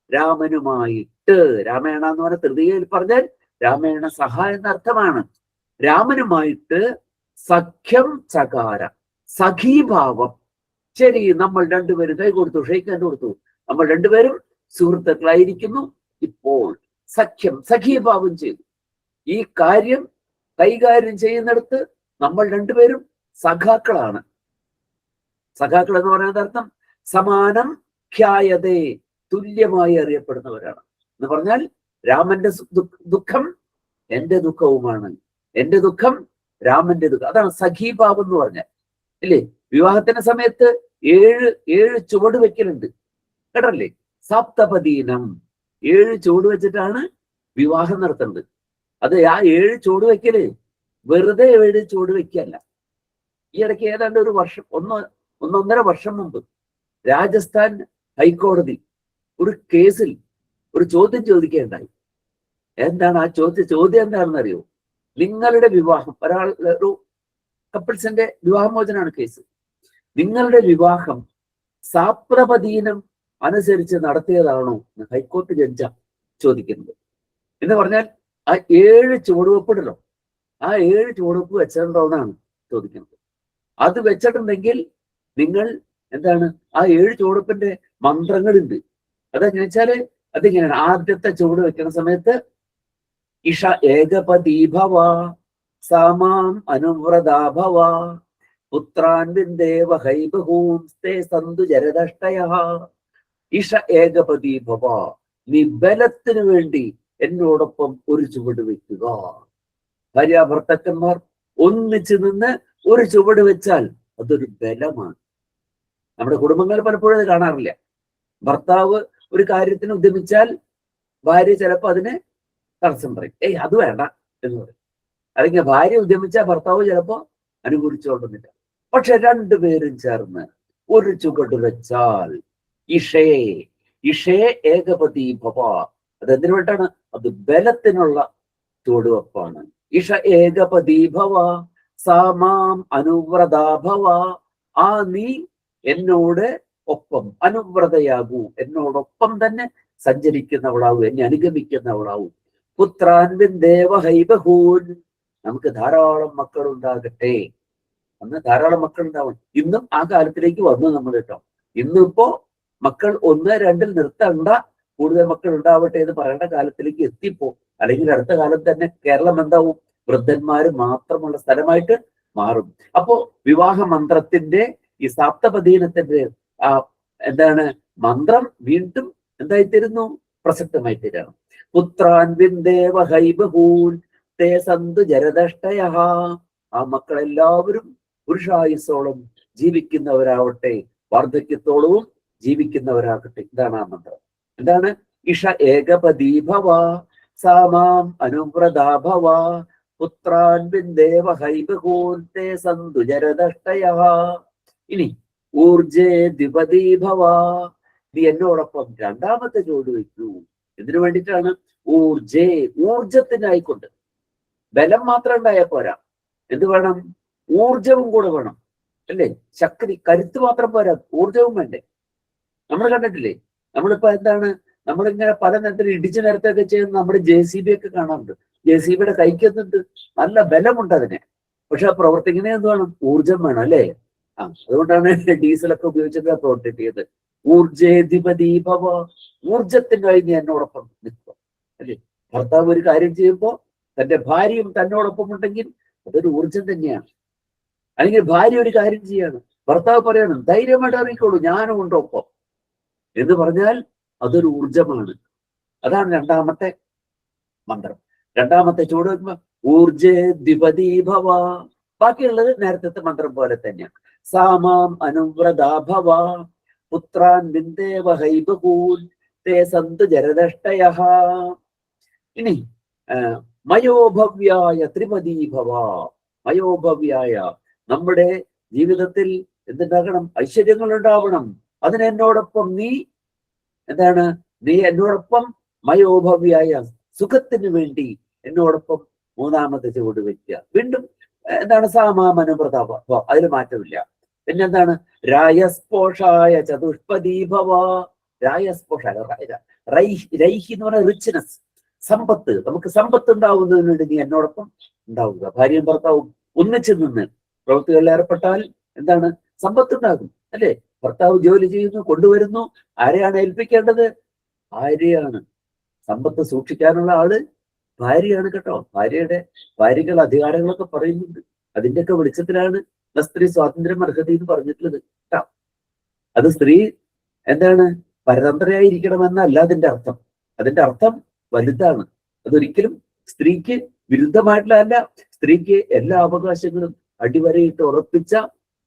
രാമനുമായിട്ട്. രാമേണ എന്ന് പറഞ്ഞ തൃതീയയിൽ പറഞ്ഞാൽ രാമേണ സഹ എന്നർത്ഥമാണ്. രാമനുമായിട്ട് സഖ്യം ചകാര, സഖീഭാവം. ശരി, നമ്മൾ രണ്ടുപേരും കൈ കൊടുത്തു, ഷെയ്ക്കാൻ കൊടുത്തു, നമ്മൾ രണ്ടുപേരും സുഹൃത്തുക്കളായിരിക്കുന്നു. ഇപ്പോൾ സഖ്യം, സഖീഭാവം ചെയ്തു. ഈ കാര്യം കൈകാര്യം ചെയ്യുന്നിടത്ത് നമ്മൾ രണ്ടുപേരും സഖാക്കളാണ്. സഖാക്കൾ എന്ന് പറയുന്നത് അർത്ഥം സമാനം ഖ്യായതേ, തുല്യമായി അറിയപ്പെടുന്നവരാണ് എന്ന് പറഞ്ഞാൽ രാമന്റെ ദുഃഖം എന്റെ ദുഃഖവുമാണ്, എന്റെ ദുഃഖം രാമന്റെ ദുഃഖം. അതാണ് സഖീഭാവം എന്ന് പറഞ്ഞാൽ. ഇല്ലേ? വിവാഹത്തിന്റെ സമയത്ത് ഏഴ് ചുവട് വെക്കലുണ്ട്, കേട്ടല്ലേ? സപ്തപദീനം, 7 ചുവട് വെച്ചിട്ടാണ് വിവാഹം നടത്തുന്നത്. അത് ആ 7 ചുവട് വെക്കല് വെറുതെ 7 ചുവട് വെക്കല്ല. ഈ ഇടയ്ക്ക് ഏതാണ്ട് ഒരു വർഷം, ഒന്നൊന്നര വർഷം മുമ്പ് രാജസ്ഥാൻ ഹൈക്കോടതി ഒരു കേസിൽ ഒരു ചോദ്യം ചോദിക്കുകയുണ്ടായി. എന്താണ് ആ ചോദ്യം എന്താണെന്ന് അറിയോ? നിങ്ങളുടെ വിവാഹം, ഒരു കപ്പിൾസിന്റെ വിവാഹമോചനാണ് കേസ്. നിങ്ങളുടെ വിവാഹം സാപ്രപദീനം അനുസരിച്ച് നടത്തിയതാണോ എന്ന് ഹൈക്കോടതി ജഡ്ജാ ചോദിക്കുന്നത്. എന്ന് പറഞ്ഞാൽ ആ 7 ചുവടുവെപ്പിടലോ, ആ 7 ചുവടുവെപ്പ് വെച്ചിട്ടുണ്ടോ എന്നാണ് ചോദിക്കുന്നത്. അത് വെച്ചിട്ടുണ്ടെങ്കിൽ നിങ്ങൾ എന്താണ്, ആ 7 ചുവടുവെപ്പിന്റെ മന്ത്രങ്ങളുണ്ട്. അതെങ്ങനെ വെച്ചാല് അതിങ്ങനെയാണ്. ആദ്യത്തെ ചുവട് വെക്കുന്ന സമയത്ത് ഇഷ ഏകപദീഭവ സാമാം അനുവ്രതാഭവ പുത്രാൻ വിന്ദേവ ഹൈബഹൂംസ്തേ സന്തു ജരദഷ്ടയഃ. ഇഷ ഏകപദീഭവ, നീ ബലത്തിന് വേണ്ടി എന്നോടൊപ്പം ഒരു ചുവട് വെക്കുക. ഭാര്യാഭർത്താക്കന്മാർ ഒന്നിച്ചു നിന്ന് ഒരു ചുവട് വെച്ചാൽ അതൊരു ബലമാണ്. നമ്മുടെ കുടുംബങ്ങൾ പലപ്പോഴും അത് കാണാറില്ല. ഭർത്താവ് ഒരു കാര്യത്തിന് ഉദ്യമിച്ചാൽ ഭാര്യ ചിലപ്പോൾ അതിന് തടസ്സം പറയും, അത് വേണ്ട എന്ന് പറയും. അല്ലെങ്കിൽ ഭാര്യ ഉദ്യമിച്ചാൽ ഭർത്താവ് ചിലപ്പോ അനുകൂലിച്ചുകൊള്ളുന്നില്ല. പക്ഷെ രണ്ടുപേരും ചേർന്ന് ഒരു ചുവട് വെച്ചാൽ ഇഷേ ഏകപതി ഭവ, അതെന്തിനു വേണ്ടിയാണ്? അത് ബലത്തിനുള്ള ചുവടുവെപ്പാണ്. ഇഷ ഏകപതി ഭവ സാമാം അനുവ്രതാഭവ, ആ നീ എന്നോട് ഒപ്പം അനുവ്രതയാകൂ, എന്നോടൊപ്പം തന്നെ സഞ്ചരിക്കുന്നവളാവൂ, എന്നെ അനുഗമിക്കുന്നവളാവൂ. പുത്രാൻ വിന്ദേവ ഹൈബഹൂൻ, നമുക്ക് ധാരാളം മക്കൾ ഉണ്ടാകട്ടെ. അന്ന് ധാരാളം മക്കൾ ഉണ്ടാവും. ഇന്നും ആ കാലത്തിലേക്ക് വന്നു നമ്മൾ കേട്ടോ. ഇന്നിപ്പോ മക്കൾ 1, 2 നിർത്തണ്ട, കൂടുതൽ മക്കൾ ഉണ്ടാവട്ടെ എന്ന് പറയേണ്ട കാലത്തിലേക്ക് എത്തിപ്പോ. അല്ലെങ്കിൽ അടുത്ത കാലം തന്നെ കേരളം എന്താവും? വൃദ്ധന്മാര് മാത്രമുള്ള സ്ഥലമായിട്ട് മാറും. അപ്പോ വിവാഹ മന്ത്രത്തിന്റെ ഈ സാപ്തപദീനത്തിന്റെ എന്താണ് മന്ത്രം വീണ്ടും എന്തായിത്തീരുന്നു? പ്രസക്തമായി തീരണം. പുത്രാൻ വിന്ദേവ ഹൈബഹൂൻ തേ സന്തു ജരദഷ്ടയഃ, ആ മക്കളെല്ലാവരും പുരുഷായുസോളം ജീവിക്കുന്നവരാവട്ടെ, വാർദ്ധക്യത്തോളവും ജീവിക്കുന്നവരാകട്ടെ. ഇതാണ് ആ മന്ത്രം. എന്താണ്? ഇഷ ഏകപദീഭവ സാമാം അനുവ്രതാഭവ പുത്രാൻ വിന്ദേവ ഹൈബഹൂൻ തേ സന്തു ജരദഷ്ടയഃ. ഇനി ഊർജേ ദ്വിപദീഭവ, നീ എന്നോടൊപ്പം രണ്ടാമത്തെ ചുവട് വയ്ക്കൂ. ഇതിനു വേണ്ടിയിട്ടാണ് ഊർജേ, ഊർജത്തിനായിക്കൊണ്ട്. ബലം മാത്രം ഉണ്ടായാൽ പോരാ, എന്ത് വേണം? ഊർജവും കൂടെ വേണം, അല്ലേ? ശക്തി, കരുത്ത് മാത്രം പോരാ, ഊർജവും വേണ്ടേ? നമ്മൾ കണ്ടിട്ടില്ലേ? നമ്മളിപ്പോ എന്താണ്, നമ്മളിങ്ങനെ പല തരത്തിൽ ഇടിച്ചു നിരത്തൊക്കെ ചെയ്യുന്ന നമ്മുടെ JCB ഒക്കെ കാണാറുണ്ട്. JCBയുടെ കൈക്കെത്തുന്നുണ്ട്, നല്ല ബലമുണ്ട് അതിനെ. പക്ഷെ പ്രവർത്തിക്കുന്ന എന്ത് വേണം? ഊർജം വേണം, അല്ലേ? അതുകൊണ്ടാണ് ഡീസലൊക്കെ ഉപയോഗിച്ചത് പ്രവർത്തിക്കുന്നത്. ഊർജേധിപദീഭവ, ഊർജത്തിനായി നീ എന്നോടൊപ്പം നിൽക്കുക, അല്ലേ? ഭർത്താവ് ഒരു കാര്യം ചെയ്യുമ്പോ തന്റെ ഭാര്യയും തന്നോടൊപ്പം ഉണ്ടെങ്കിൽ അതൊരു ഊർജം തന്നെയാണ്. അല്ലെങ്കിൽ ഭാര്യ ഒരു കാര്യം ചെയ്യാണ്, ഭർത്താവ് പറയണം ധൈര്യമായിട്ട് അറിയിക്കോളൂ, ഞാനും ഉണ്ട് ഒപ്പം എന്ന് പറഞ്ഞാൽ അതൊരു ഊർജമാണ്. അതാണ് രണ്ടാമത്തെ മന്ത്രം. രണ്ടാമത്തെ ചുവട് വെക്കുമ്പോ ഊർജേ ദ്വിപദീ ഭവ. ബാക്കിയുള്ളത് നേരത്തെ മന്ത്രം പോലെ തന്നെയാണ്. സാമാം അനുവ്രതാ ഭവ പുത്രാൻ ബിന്ദേവ ഹൈബകൂൻ തേ സന്തു ജരദഷ്ടയഃ. ഇനി മയോഭവ്യായ ത്രിപദീ ഭവ. മയോഭവ്യായ, നമ്മുടെ ജീവിതത്തിൽ എന്തുണ്ടാകണം? ഐശ്വര്യങ്ങൾ ഉണ്ടാവണം. അതിനെന്നോടൊപ്പം നീ എന്താണ്? നീ എന്നോടൊപ്പം മയോഭവ്യായ, സുഖത്തിന് വേണ്ടി എന്നോടൊപ്പം മൂന്നാമത്തെ ചുവട് വെക്കുക. വീണ്ടും എന്താണ്? സാമാമനുവ്രത, അതിൽ മാറ്റമില്ല. പിന്നെന്താണ്? രായസ്പോഷായ ചതുഷ്പദീ ഭവ. രായസ്പോഷായ, രൈഹി എന്ന് പറഞ്ഞ റിച്ച്നെസ്, സമ്പത്ത്. നമുക്ക് സമ്പത്ത് ഉണ്ടാവുന്നതിന് വേണ്ടി നീ എന്നോടൊപ്പം ഉണ്ടാവുക. ഭാര്യയും ഭർത്താവും ഒന്നിച്ചു നിന്ന് പ്രവൃത്തികളിൽ ഏർപ്പെട്ടാൽ എന്താണ്? സമ്പത്ത് ഉണ്ടാകും, അല്ലെ? ഭർത്താവ് ജോലി ചെയ്യുന്നു, കൊണ്ടുവരുന്നു. ആരെയാണ് ഏൽപ്പിക്കേണ്ടത്? ഭാര്യയാണ്. സമ്പത്ത് സൂക്ഷിക്കാനുള്ള ആള് ഭാര്യയാണ് കേട്ടോ. ഭാര്യകൾ അധികാരങ്ങളൊക്കെ പറയുന്നുണ്ട്. അതിന്റെയൊക്കെ വെളിച്ചത്തിലാണ് സ്ത്രീ സ്വാതന്ത്ര്യം അർഹത എന്ന് പറഞ്ഞിട്ടുള്ളത് കേട്ടോ. അത് സ്ത്രീ എന്താണ്? പരതന്ത്രയായിരിക്കണമെന്നല്ല അതിന്റെ അർത്ഥം. അതിന്റെ അർത്ഥം വലുതാണ്. അതൊരിക്കലും സ്ത്രീക്ക് വിരുദ്ധമായിട്ടുള്ളതല്ല. സ്ത്രീക്ക് എല്ലാ അവകാശങ്ങളും അടിവരയിട്ട് ഉറപ്പിച്ച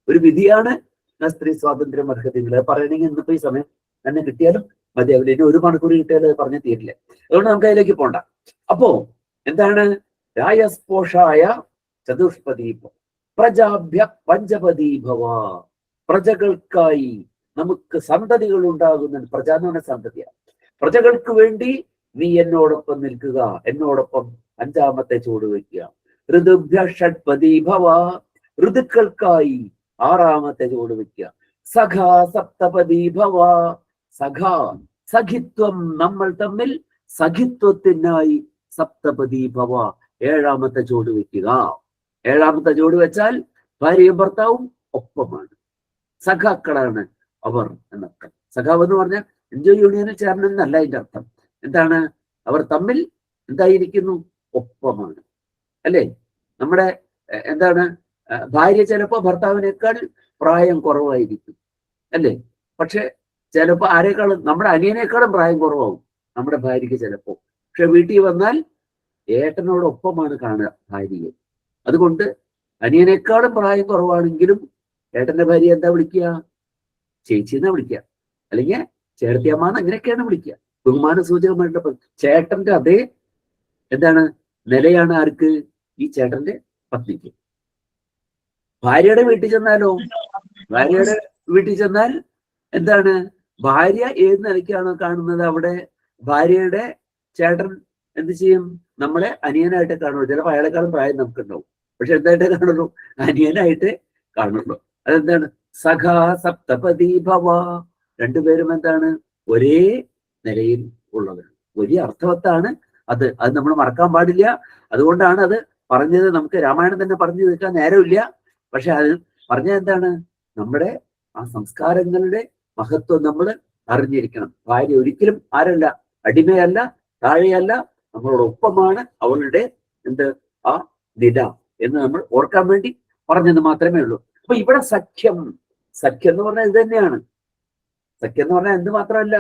ഒരു വിധിയാണ് സ്ത്രീ സ്വാതന്ത്ര്യം അർഹതകൾ. പറയണമെങ്കിൽ ഇന്നിപ്പോ ഈ സമയം തന്നെ കിട്ടിയാലും മതിയാവില്ല. ഇനി 1 മണിക്കൂർ കിട്ടിയാൽ പറഞ്ഞു തീരില്ല. അതുകൊണ്ട് നമുക്ക് അതിലേക്ക് പോണ്ട. അപ്പോ എന്താണ്? രായസ്പോഷായ ചതുഷ്പദീ പ്രജാഭ്യ പഞ്ചപദീ ഭവ. പ്രജകൾക്കായി നമുക്ക് സന്തതികൾ ഉണ്ടാകുന്ന, പ്രജ എന്ന് പറഞ്ഞ സന്തതിയാണ്. പ്രജകൾക്ക് വേണ്ടി നീ എന്നോടൊപ്പം നിൽക്കുക. എന്നോടൊപ്പം 5ാമത്തെ ചുവട് വയ്ക്കുക. ഋതുഭ്യ ഷഡ്പദീ ഭവ. ഋതുക്കൾക്കായി 6ാമത്തെ ചുവട് വയ്ക്കുക. സഖാ സപ്തപദീ ഭവ. സഖാ, സഖിത്വം, നമ്മൾ തമ്മിൽ സഖിത്വത്തിനായി സപ്തപദീ ഭവ. 7ാമത്തെ ചുവട് വയ്ക്കുക. 7ാമത്തെ ചുവട് വെച്ചാൽ ഭാര്യയും ഭർത്താവും ഒപ്പമാണ്, സഖാക്കളാണ് അവർ എന്നർത്ഥം. സഖാവ് എന്ന് പറഞ്ഞാൽ എൻജോയ് യൂണിയനിൽ ചേരണമെന്നല്ല അതിന്റെ അർത്ഥം. എന്താണ്? അവർ തമ്മിൽ എന്തായിരിക്കുന്നു? ഒപ്പമാണ്, അല്ലേ? നമ്മുടെ എന്താണ്? ഭാര്യ ചിലപ്പോ ഭർത്താവിനേക്കാൾ പ്രായം കുറവായിരിക്കും, അല്ലേ? പക്ഷെ ചിലപ്പോ ആരെക്കാളും, നമ്മുടെ അനിയനേക്കാളും പ്രായം കുറവാകും നമ്മുടെ ഭാര്യയ്ക്ക് ചിലപ്പോ. പക്ഷെ വീട്ടിൽ വന്നാൽ ഏട്ടനോടൊപ്പമാണ് കാണുക ഭാര്യയെ. അതുകൊണ്ട് അനിയനേക്കാളും പ്രായം കുറവാണെങ്കിലും ഏട്ടന്റെ ഭാര്യ എന്താ വിളിക്കുക? ചേച്ചിന്നാ വിളിക്കുക, അല്ലെങ്കിൽ ചേർത്തിയമ്മാന്ന്, അങ്ങനെയൊക്കെയാണ് വിളിക്കുക. ബഹുമാന സൂചകമായിട്ട് ചേട്ടന്റെ അതേ എന്താണ് നിലയാണ് ആർക്ക്? ഈ ചേട്ടന്റെ പത്നിക്ക്. ഭാര്യയുടെ വീട്ടിൽ ചെന്നാലോ? ഭാര്യയുടെ വീട്ടിൽ ചെന്നാൽ എന്താണ്? ഭാര്യ ഏത് നിലയ്ക്കാണോ കാണുന്നത്, അവിടെ ഭാര്യയുടെ ചേട്ടൻ എന്ത് ചെയ്യും? നമ്മളെ അനിയനായിട്ട് കാണുള്ളൂ. ചിലപ്പോൾ അയാളെക്കാളും പ്രായം നമുക്കുണ്ടാവും, പക്ഷെ എന്തായിട്ടേ കാണുള്ളൂ? അനിയനായിട്ട് കാണുള്ളൂ. അതെന്താണ്? സഖാ സപ്തപദീ ഭവ. രണ്ടുപേരും എന്താണ്? ഒരേ നിലയിൽ ഉള്ളവരാണ്. വലിയ അർത്ഥവത്താണ് അത്. നമ്മൾ മറക്കാൻ പാടില്ല. അതുകൊണ്ടാണ് അത് പറഞ്ഞത്. നമുക്ക് രാമായണം തന്നെ പറഞ്ഞു തീർക്കാൻ നേരമില്ല. പക്ഷെ അത് പറഞ്ഞത് എന്താണ്? നമ്മുടെ ആ സംസ്കാരങ്ങളുടെ മഹത്വം നമ്മൾ അറിഞ്ഞിരിക്കണം. ഭാര്യ ഒരിക്കലും ആരല്ല? അടിമയല്ല, താഴെയല്ല, നമ്മളോടൊപ്പമാണ്. അവളുടെ ആ നില എന്ന് നമ്മൾ ഓർക്കാൻ വേണ്ടി പറഞ്ഞത് മാത്രമേ ഉള്ളൂ. അപ്പൊ ഇവിടെ സഖ്യം എന്ന് പറഞ്ഞാൽ ഇത് തന്നെയാണ്. സഖ്യം എന്ന് പറഞ്ഞാൽ എന്ത് മാത്രമല്ല,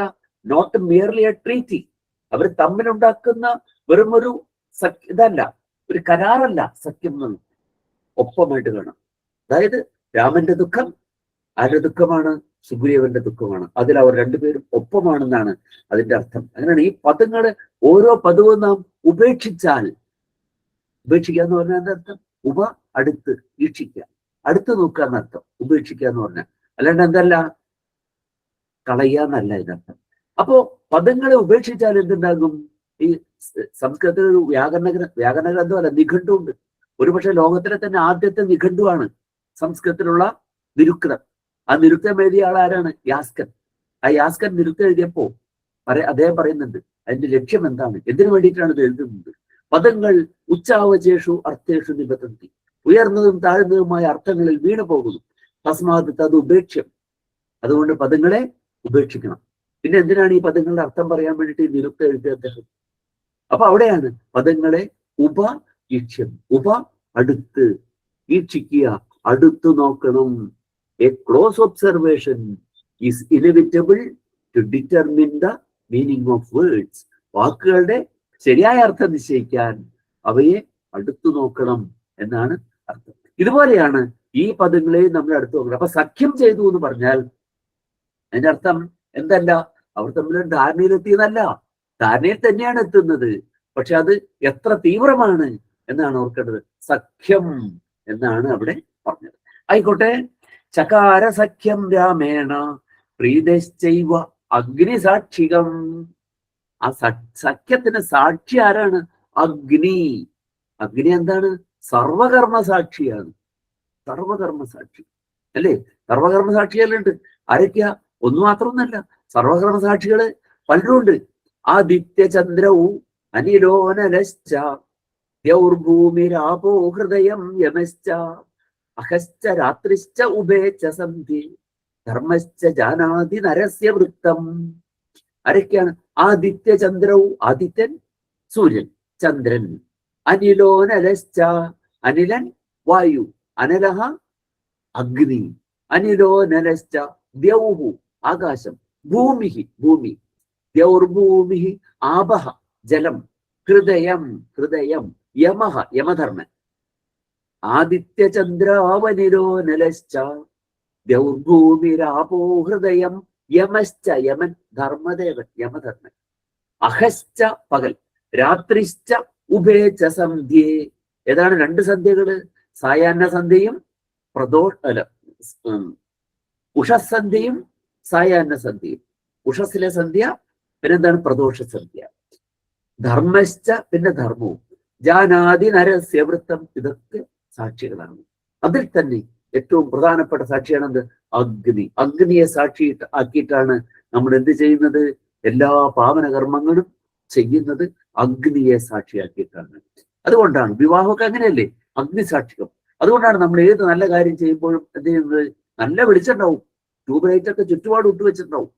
നോട്ട് മിയർലി എ ട്രീറ്റി. അവർ തമ്മിലുണ്ടാക്കുന്ന വെറും ഒരു ഇതല്ല, ഒരു കരാറല്ല സഖ്യം എന്ന്. ഒപ്പമായിട്ട് കാണാം. അതായത് രാമന്റെ ദുഃഖം ആരുടെ ദുഃഖമാണ്? സുഗ്രീവന്റെ ദുഃഖമാണ്. അതിൽ അവർ രണ്ടുപേരും ഒപ്പമാണെന്നാണ് അതിന്റെ അർത്ഥം. അങ്ങനെയാണ് ഈ പദങ്ങൾ, ഓരോ പദവും നാം ഉപേക്ഷിച്ചാൽ, ഉപേക്ഷിക്കുക എന്ന് പറഞ്ഞാൽ എന്താ അർത്ഥം? അടുത്ത് വീക്ഷിക്കുക, അടുത്ത് നോക്കുക എന്നർത്ഥം ഉപേക്ഷിക്കുക എന്ന് പറഞ്ഞാൽ. അല്ലാണ്ട് എന്തല്ല, കളയുക എന്നല്ല ഇതിനർത്ഥം. അപ്പോ പദങ്ങളെ ഉപേക്ഷിച്ചാൽ എന്തുണ്ടാകും? ഈ സംസ്കൃതത്തിൽ ഒരു വ്യാകരണ ഗ്രന്ഥമല്ല, നിഘണ്ടുണ്ട്. ഒരുപക്ഷെ ലോകത്തിലെ തന്നെ ആദ്യത്തെ നിഘണ്ടുവാണ് സംസ്കൃതത്തിലുള്ള നിരുക്തം. ആ നിരുക്തം എഴുതിയ ആളാരാണ്? യാസ്കൻ. ആ യാസ്കൻ നിരുക്തം എഴുതിയപ്പോ അദ്ദേഹം പറയുന്നുണ്ട് അതിന്റെ ലക്ഷ്യം എന്താണ്, എന്തിനു വേണ്ടിയിട്ടാണ് ഇത് എഴുതുന്നത്. പദങ്ങൾ ഉച്ചാവചേഷു അർത്ഥേഷു നിബന്ധന്തി. ഉയർന്നതും താഴ്ന്നതുമായ അർത്ഥങ്ങളിൽ വീണു പോകുന്നു. തസ്മാത് തത് ഉപേക്ഷ്യം. അതുകൊണ്ട് പദങ്ങളെ ഉപേക്ഷിക്കണം. പിന്നെ എന്തിനാണ് ഈ പദങ്ങളുടെ അർത്ഥം പറയാൻ വേണ്ടിയിട്ട് ഈ നിരുക്തം എഴുതിയ അദ്ദേഹം? അപ്പൊ അവിടെയാണ് പദങ്ങളെ ഉപവീക്ഷ്യം. അടുത്ത് വീക്ഷിക്കുക, അടുത്തു നോക്കണം. A close observation is inevitable to determine the meaning of words. വാക്കുകളുടെ ശരിയായ അർത്ഥം നിശ്ചയിക്കാൻ അവയെ അടുത്തു നോക്കണം എന്നാണ് അർത്ഥം. ഇതുപോലെയാണ് ഈ പദങ്ങളെയും നമ്മൾ അടുത്ത് നോക്കണം. അപ്പൊ സഖ്യം ചെയ്തു എന്ന് പറഞ്ഞാൽ അതിന്റെ അർത്ഥം എന്തല്ല, അവർ തമ്മിൽ ധാരണയിലെത്തിയതല്ല, ധാരണയിൽ തന്നെയാണ് എത്തുന്നത്. പക്ഷെ അത് എത്ര തീവ്രമാണ് എന്നാണ് ഓർക്കേണ്ടത്. സഖ്യം എന്നാണ് അവിടെ പറഞ്ഞത്. ആയിക്കോട്ടെ. ചകാര സഖ്യം രാമേണ പ്രീതശ്ചൈവ അഗ്നിസാക്ഷികം. ആ സഖ്യത്തിന് സാക്ഷി ആരാണ്? അഗ്നി. അഗ്നി എന്താണ്? സർവകർമ്മ സാക്ഷിയാണ്. സർവകർമ്മ സാക്ഷി അല്ലേ? സർവകർമ്മ സാക്ഷികളുണ്ട്. ആരൊക്കെയാ? ഒന്നു മാത്രമൊന്നല്ല, സർവകർമ്മ സാക്ഷികള് പലരുണ്ട്. ആദിത്യചന്ദ്രവും അനിലോനലശ്ച ദ്യൗർഭൂമിരാപോ ഹൃദയം യമശ്ച അഹശ്ച രാത്രിശ്ച ഉഭേച്ച സന്ധി ധർമ്മശ്ച ജാനാതി നരസ്യ വൃത്തം. ആരൊക്കെയാണ്? ആദിത്യചന്ദ്രവും, ആദിത്യൻ സൂര്യൻ, ചന്ദ്രൻ. അനിലോനലശ്ച, അനിലൻ വായു, അനലഹ അഗ്നി, അനിലോനലശ്ച ദ്യൗഹു ആകാശം, ഭൂമിഹി ഭൂമി, ദ്യൗർഭൂമിഹി ആപഹ ജലം, ഹൃദയം ഹൃദയം, യമഹ യമധർമ്മൻ. ആദിത്യചന്ദ്രാവനിലോനലശ്ച ദ്യൗർഭൂമിരാപോ ഹൃദയം യമശ്ച യമൻ ധർമ്മദേവൻ യമധർമ്മൻ. അഹശ്ച പകൽ, രാത്രിശ്ച ഉഭേച്ച സന്ധ്യേ. ഏതാണ് രണ്ട് സന്ധ്യകള്? സായാഹ്ന സന്ധ്യയും ഉഷസന്ധ്യയും സായാഹ്ന സന്ധ്യയും. ഉഷസ്സിലെ സന്ധ്യ, പിന്നെന്താണ്? പ്രദോഷ സന്ധ്യ. ധർമ്മശ്ച, പിന്നെ ധർമ്മവും. ജാനാതി നരസ്യ വൃത്തം. ഇതൊക്കെ സാക്ഷികളാണ്. അതിൽ തന്നെ ഏറ്റവും പ്രധാനപ്പെട്ട സാക്ഷിയാണെന്ത്? അഗ്നി. അഗ്നിയെ സാക്ഷി ആക്കിയിട്ടാണ് നമ്മൾ എന്ത് ചെയ്യുന്നത്? എല്ലാ പാവന കർമ്മങ്ങളും ചെയ്യുന്നത് അഗ്നിയെ സാക്ഷിയാക്കിയിട്ടാണ്. അതുകൊണ്ടാണ് വിവാഹമൊക്കെ അങ്ങനെയല്ലേ, അഗ്നിസാക്ഷികം. അതുകൊണ്ടാണ് നമ്മൾ ഏത് നല്ല കാര്യം ചെയ്യുമ്പോഴും എന്ത് ചെയ്യുന്നത്? നല്ല വെളിച്ചുണ്ടാവും, ട്യൂബ് ലൈറ്റ് ഒക്കെ ചുറ്റുപാട് ഇട്ടുവെച്ചിട്ടുണ്ടാവും,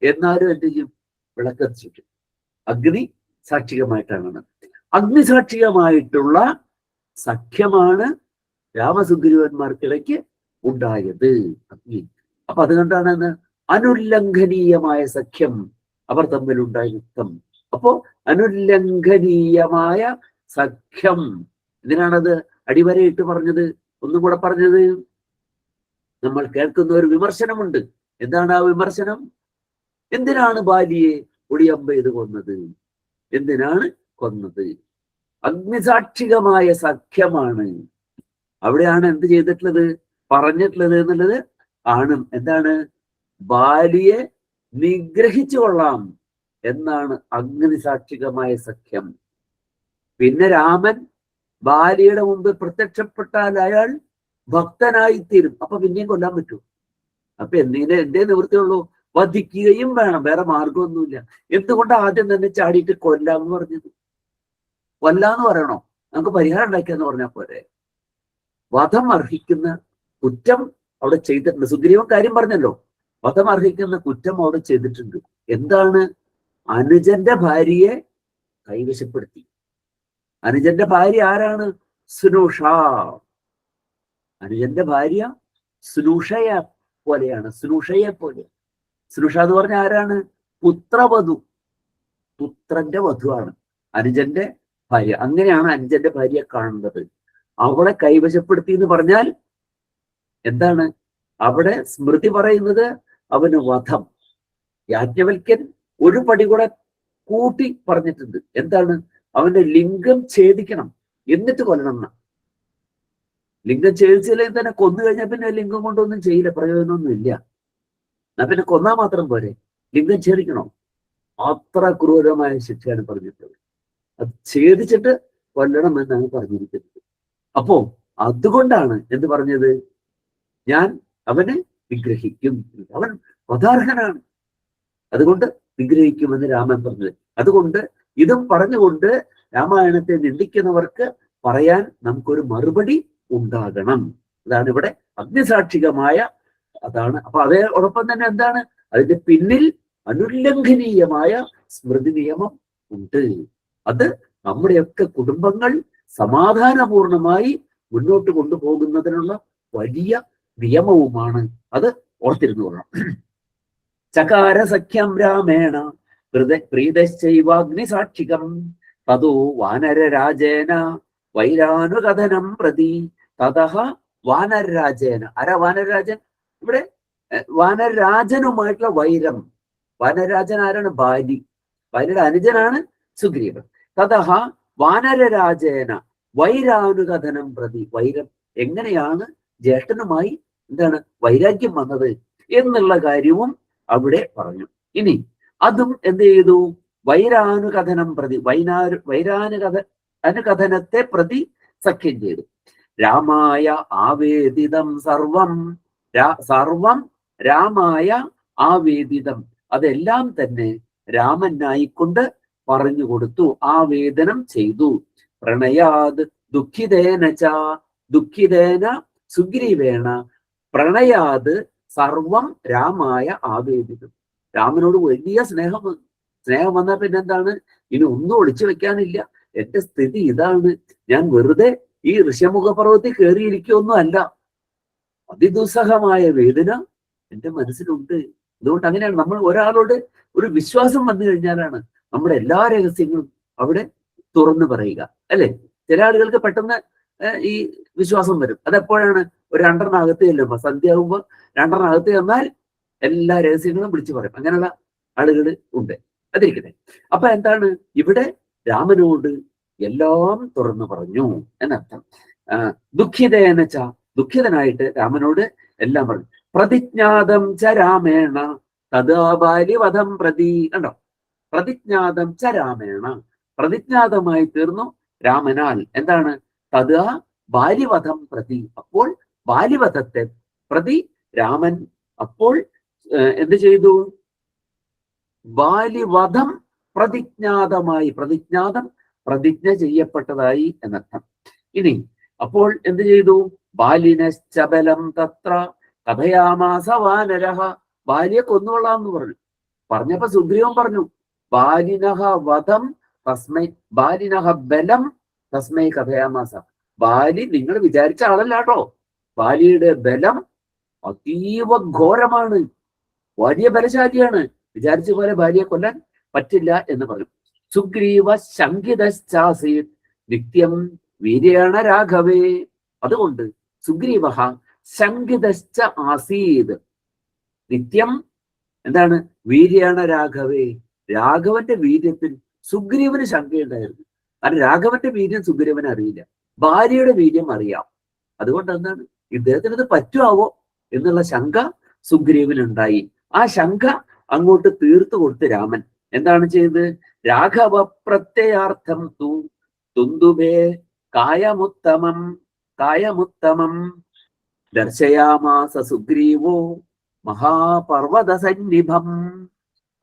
എന്നാലും എന്ത് ചെയ്യും? വിളക്കത്തിച്ചു. അഗ്നി സാക്ഷികമായിട്ടാണ്. അഗ്നിസാക്ഷികമായിട്ടുള്ള സഖ്യമാണ് രാമസുഗ്രീവന്മാർക്കിടയ്ക്ക് ഉണ്ടായത്. അഗ്നി. അപ്പൊ അതുകൊണ്ടാണ് അനുല്ലംഘനീയമായ സഖ്യം അവർ തമ്മിലുണ്ടായ യുദ്ധം. അപ്പോ അനുല്ലംഘനീയമായ സഖ്യം. ഇതിനാണത് അടിവരയിട്ട് പറഞ്ഞത്. ഒന്നും കൂടെ പറഞ്ഞത്, നമ്മൾ കേൾക്കുന്ന ഒരു വിമർശനമുണ്ട്. എന്താണ് ആ വിമർശനം? എന്തിനാണ് ബാലിയെ ഒളിയമ്പെയ്ത് കൊന്നത്? എന്തിനാണ് കൊന്നത്? അഗ്നിസാക്ഷികമായ സഖ്യമാണ്. അവിടെയാണ് എന്ത് ചെയ്തിട്ടുള്ളത്, പറഞ്ഞിട്ടുള്ളത് എന്നുള്ളത് ആണ്. എന്താണ്? ബാലിയെ നിഗ്രഹിച്ചു കൊള്ളാം എന്നാണ് അഗ്നിസാക്ഷികമായ സഖ്യം. പിന്നെ രാമൻ ബാലിയുടെ മുമ്പ് പ്രത്യക്ഷപ്പെട്ടാൽ അയാൾ ഭക്തനായിത്തീരും. അപ്പൊ പിന്നെയും കൊല്ലാൻ പറ്റൂ. അപ്പൊ എന്തേ നിവൃത്തിയുള്ളൂ? വധിക്കുകയും വേണം, വേറെ മാർഗമൊന്നുമില്ല. എന്തുകൊണ്ട് ആദ്യം തന്നെ ചാടിയിട്ട് കൊല്ലാന്ന് പറഞ്ഞത്? കൊല്ലാന്ന് പറയണോ? നമുക്ക് പരിഹാരം ഉണ്ടാക്കിയെന്ന് പറഞ്ഞാൽ പോരെ? വധം അർഹിക്കുന്ന കുറ്റം അവിടെ ചെയ്തിട്ടുണ്ട്. സുഗ്രീവൻ കാര്യം പറഞ്ഞല്ലോ, വധം അർഹിക്കുന്ന കുറ്റം അവിടെ ചെയ്തിട്ടുണ്ട്. എന്താണ്? അനുജന്റെ ഭാര്യയെ കൈവശപ്പെടുത്തി. അനുജന്റെ ഭാര്യ ആരാണ്? സുനൂഷ. അനുജന്റെ ഭാര്യ സുനൂഷയെ പോലെയാണ്, സുനൂഷയെ പോലെ. സുനൂഷ എന്ന് പറഞ്ഞ ആരാണ്? പുത്രവധു, പുത്രന്റെ വധുവാണ് അനുജന്റെ ഭാര്യ. അങ്ങനെയാണ് അനുജന്റെ ഭാര്യയെ കാണുന്നത്. അവളെ കൈവശപ്പെടുത്തി എന്ന് പറഞ്ഞാൽ എന്താണ്? അവിടെ സ്മൃതി പറയുന്നത് അവന് വധം. യാജ്ഞവൽക്യൻ ഒരു പടി കൂടെ കൂട്ടി പറഞ്ഞിട്ടുണ്ട്. എന്താണ്? അവന്റെ ലിംഗം ഛേദിക്കണം, എന്നിട്ട് കൊല്ലണം എന്നാ. ലിംഗം ഛേദിച്ചില്ലെങ്കിൽ തന്നെ കൊന്നു കഴിഞ്ഞാൽ പിന്നെ ലിംഗം കൊണ്ടൊന്നും ചെയ്യില്ല, പ്രയോജനമൊന്നും ഇല്ല. എന്നാ പിന്നെ കൊന്നാൽ മാത്രം പോരെ, ലിംഗം ഛേദിക്കണോ? അത്ര ക്രൂരമായ ശിക്ഷയാണ് പറഞ്ഞിട്ടുള്ളത്. അത് ഛേദിച്ചിട്ട് കൊല്ലണം എന്നാണ് പറഞ്ഞിരിക്കുന്നത്. അപ്പോ അതുകൊണ്ടാണ് എന്ത് പറഞ്ഞത്? ഞാൻ അവനെ വിഗ്രഹിക്കും, അവൻ വധാർഹനാണ്, അതുകൊണ്ട് വിഗ്രഹിക്കുമെന്ന് രാമൻ പറഞ്ഞത്. അതുകൊണ്ട് ഇതും പറഞ്ഞുകൊണ്ട് രാമായണത്തെ നിന്ദിക്കുന്നവർക്ക് പറയാൻ നമുക്കൊരു മറുപടി ഉണ്ടാകണം. അതാണ് ഇവിടെ അഗ്നിസാക്ഷികമായ അതാണ്. അപ്പൊ അതോടൊപ്പം തന്നെ എന്താണ്? അതിന്റെ പിന്നിൽ അനുല്ലംഘനീയമായ സ്മൃതി നിയമം ഉണ്ട്. അത് നമ്മുടെയൊക്കെ കുടുംബങ്ങൾ സമാധാനപൂർണമായി മുന്നോട്ട് കൊണ്ടുപോകുന്നതിനുള്ള വലിയ നിയമവുമാണ്. അത് ഓർത്തിരുന്നു കൊള്ളണം. ചകാര സഖ്യം രാമേണ പ്രീതശ്ചൈവാഗ്നിസാക്ഷികം തതോ വാനരരാജേന വൈരാനുകഥനം പ്രതി. തതഹ വാനരരാജേന. ആരാ വാനരരാജൻ? ഇവിടെ വാനരരാജനുമായിട്ടുള്ള വൈരം. വാനരരാജൻ ആരാണ്? ബാലി. ബാലിയുടെ അനുജനാണ് സുഗ്രീവൻ. തതഹ വാനരരാജേന വൈരാനുകഥനം പ്രതി. വൈരം, എങ്ങനെയാണ് ജ്യേഷ്ഠനുമായി എന്താണ് വൈരാഗ്യം വന്നത് എന്നുള്ള കാര്യവും അവിടെ പറഞ്ഞു. ഇനി അതും എന്ത് ചെയ്തു? വൈരാനുകഥനം പ്രതി, അനുകഥനത്തെ പ്രതി സഖ്യം ചെയ്തു. രാമായ ആവേദിതം സർവം, സർവം രാമായ ആവേദിതം, അതെല്ലാം തന്നെ രാമനായിക്കൊണ്ട് പറഞ്ഞു കൊടുത്തു, ആവേദനം ചെയ്തു. പ്രണയാത് ദുഃഖിതേന ച, ദുഃഖിതേന സുഗ്രീവേണ, പ്രണയാത് സർവം രാമായ ആവേദിതം. രാമനോട് വലിയ സ്നേഹം വന്നാൽ പിന്നെ എന്താണ്? ഇനി ഒന്നും ഒളിച്ചു വെക്കാനില്ല. എന്റെ സ്ഥിതി ഇതാണ്. ഞാൻ വെറുതെ ഈ ഋഷ്യമുഖപർവ്വത്തിൽ കയറിയിരിക്കൊന്നും അല്ല. അതിദുസ്സഹമായ വേദന എന്റെ മനസ്സിലുണ്ട്. അതുകൊണ്ട് അങ്ങനെയാണ് നമ്മൾ ഒരാളോട് ഒരു വിശ്വാസം വന്നു കഴിഞ്ഞാലാണ് നമ്മുടെ എല്ലാ രഹസ്യങ്ങളും അവിടെ തുറന്നു പറയുക, അല്ലെ? ചില ആളുകൾക്ക് പെട്ടെന്ന് ഈ വിശ്വാസം വരും. അതെപ്പോഴാണ്? ഒരു 2:30 ചെല്ലുമ്പോ, സന്ധ്യ ആകുമ്പോ 2:30 ചെന്നാൽ എല്ലാ രഹസ്യങ്ങളും വിളിച്ചു പറയും. അങ്ങനെയുള്ള ആളുകൾ ഉണ്ട്. അതിരിക്കട്ടെ. അപ്പൊ എന്താണ് ഇവിടെ? രാമനോട് എല്ലാം തുറന്നു പറഞ്ഞു എന്നർത്ഥം. ദുഃഖിതേനച്ച, ദുഃഖിതനായിട്ട് രാമനോട് എല്ലാം പറഞ്ഞു. പ്രതിജ്ഞാതം ച രാമേണ തഥാ ബാലിവധം പ്രതി. കണ്ടോ? പ്രതിജ്ഞാതം ച രാമേണ, പ്രതിജ്ഞാതമായി തീർന്നു രാമനാൽ. എന്താണ്? തഥാ ബാലിവധം പ്രതി. അപ്പോൾ ബാലിവധത്തെ പ്രതി രാമൻ അപ്പോൾ എന്ത് ചെയ്തു? ബാലിവധം പ്രതിജ്ഞാതമായി, പ്രതിജ്ഞാതം പ്രതിജ്ഞ ചെയ്യപ്പെട്ടതായി എന്നർത്ഥം. ഇനി അപ്പോൾ എന്ത് ചെയ്തു? ബാലിനശ്ചബലം തത്ര കഥയാമാസ വാനരഹ. ബാലിയെ കൊന്നുകൊള്ളാമെന്ന് പറഞ്ഞു. പറഞ്ഞപ്പോ സുഗ്രീവൻ പറഞ്ഞു, ബാലിനഹ വധം തസ്മൈ, ബാലിനഹ ബലം തസ്മൈ കഥയാമാസ. ബാലി നിങ്ങൾ വിചാരിച്ച ആളല്ല കേട്ടോ. ബാലിയുടെ ബലം അതീവ ഘോരമാണ്, വലിയ ബലശാലിയാണ്. വിചാരിച്ച പോലെ ബാലിയെ കൊല്ലാൻ പറ്റില്ല എന്ന് പറഞ്ഞു. സുഗ്രീവ ശങ്കിതശ്ചാസീത് നിത്യം വീര്യേണ രാഘവേ. അതുകൊണ്ട് സുഗ്രീവ ശങ്കിതശ്ച ആസീത് നിത്യം, എന്താണ്? വീര്യേണ രാഘവേ, രാഘവന്റെ വീര്യത്തിൽ സുഗ്രീവന് ശങ്കയുണ്ടായിരുന്നു. കാരണം രാഘവന്റെ വീര്യം സുഗ്രീവന് അറിയില്ല, ഭാര്യയുടെ വീര്യം അറിയാം. അതുകൊണ്ട് എന്താണ്? ഇദ്ദേഹത്തിന് ഇത് പറ്റുമാവോ എന്നുള്ള ശങ്ക സുഗ്രീവനുണ്ടായി. ആ ശങ്ക അങ്ങോട്ട് തീർത്തു കൊടുത്ത് രാമൻ എന്താണ് ചെയ്ത്? രാഘവ പ്രത്യയാർത്ഥം തുന്ദുബേ കായമുത്തമം ദർശയാമാസ സുഗ്രീവോ മഹാപർവത സന്നിഭം.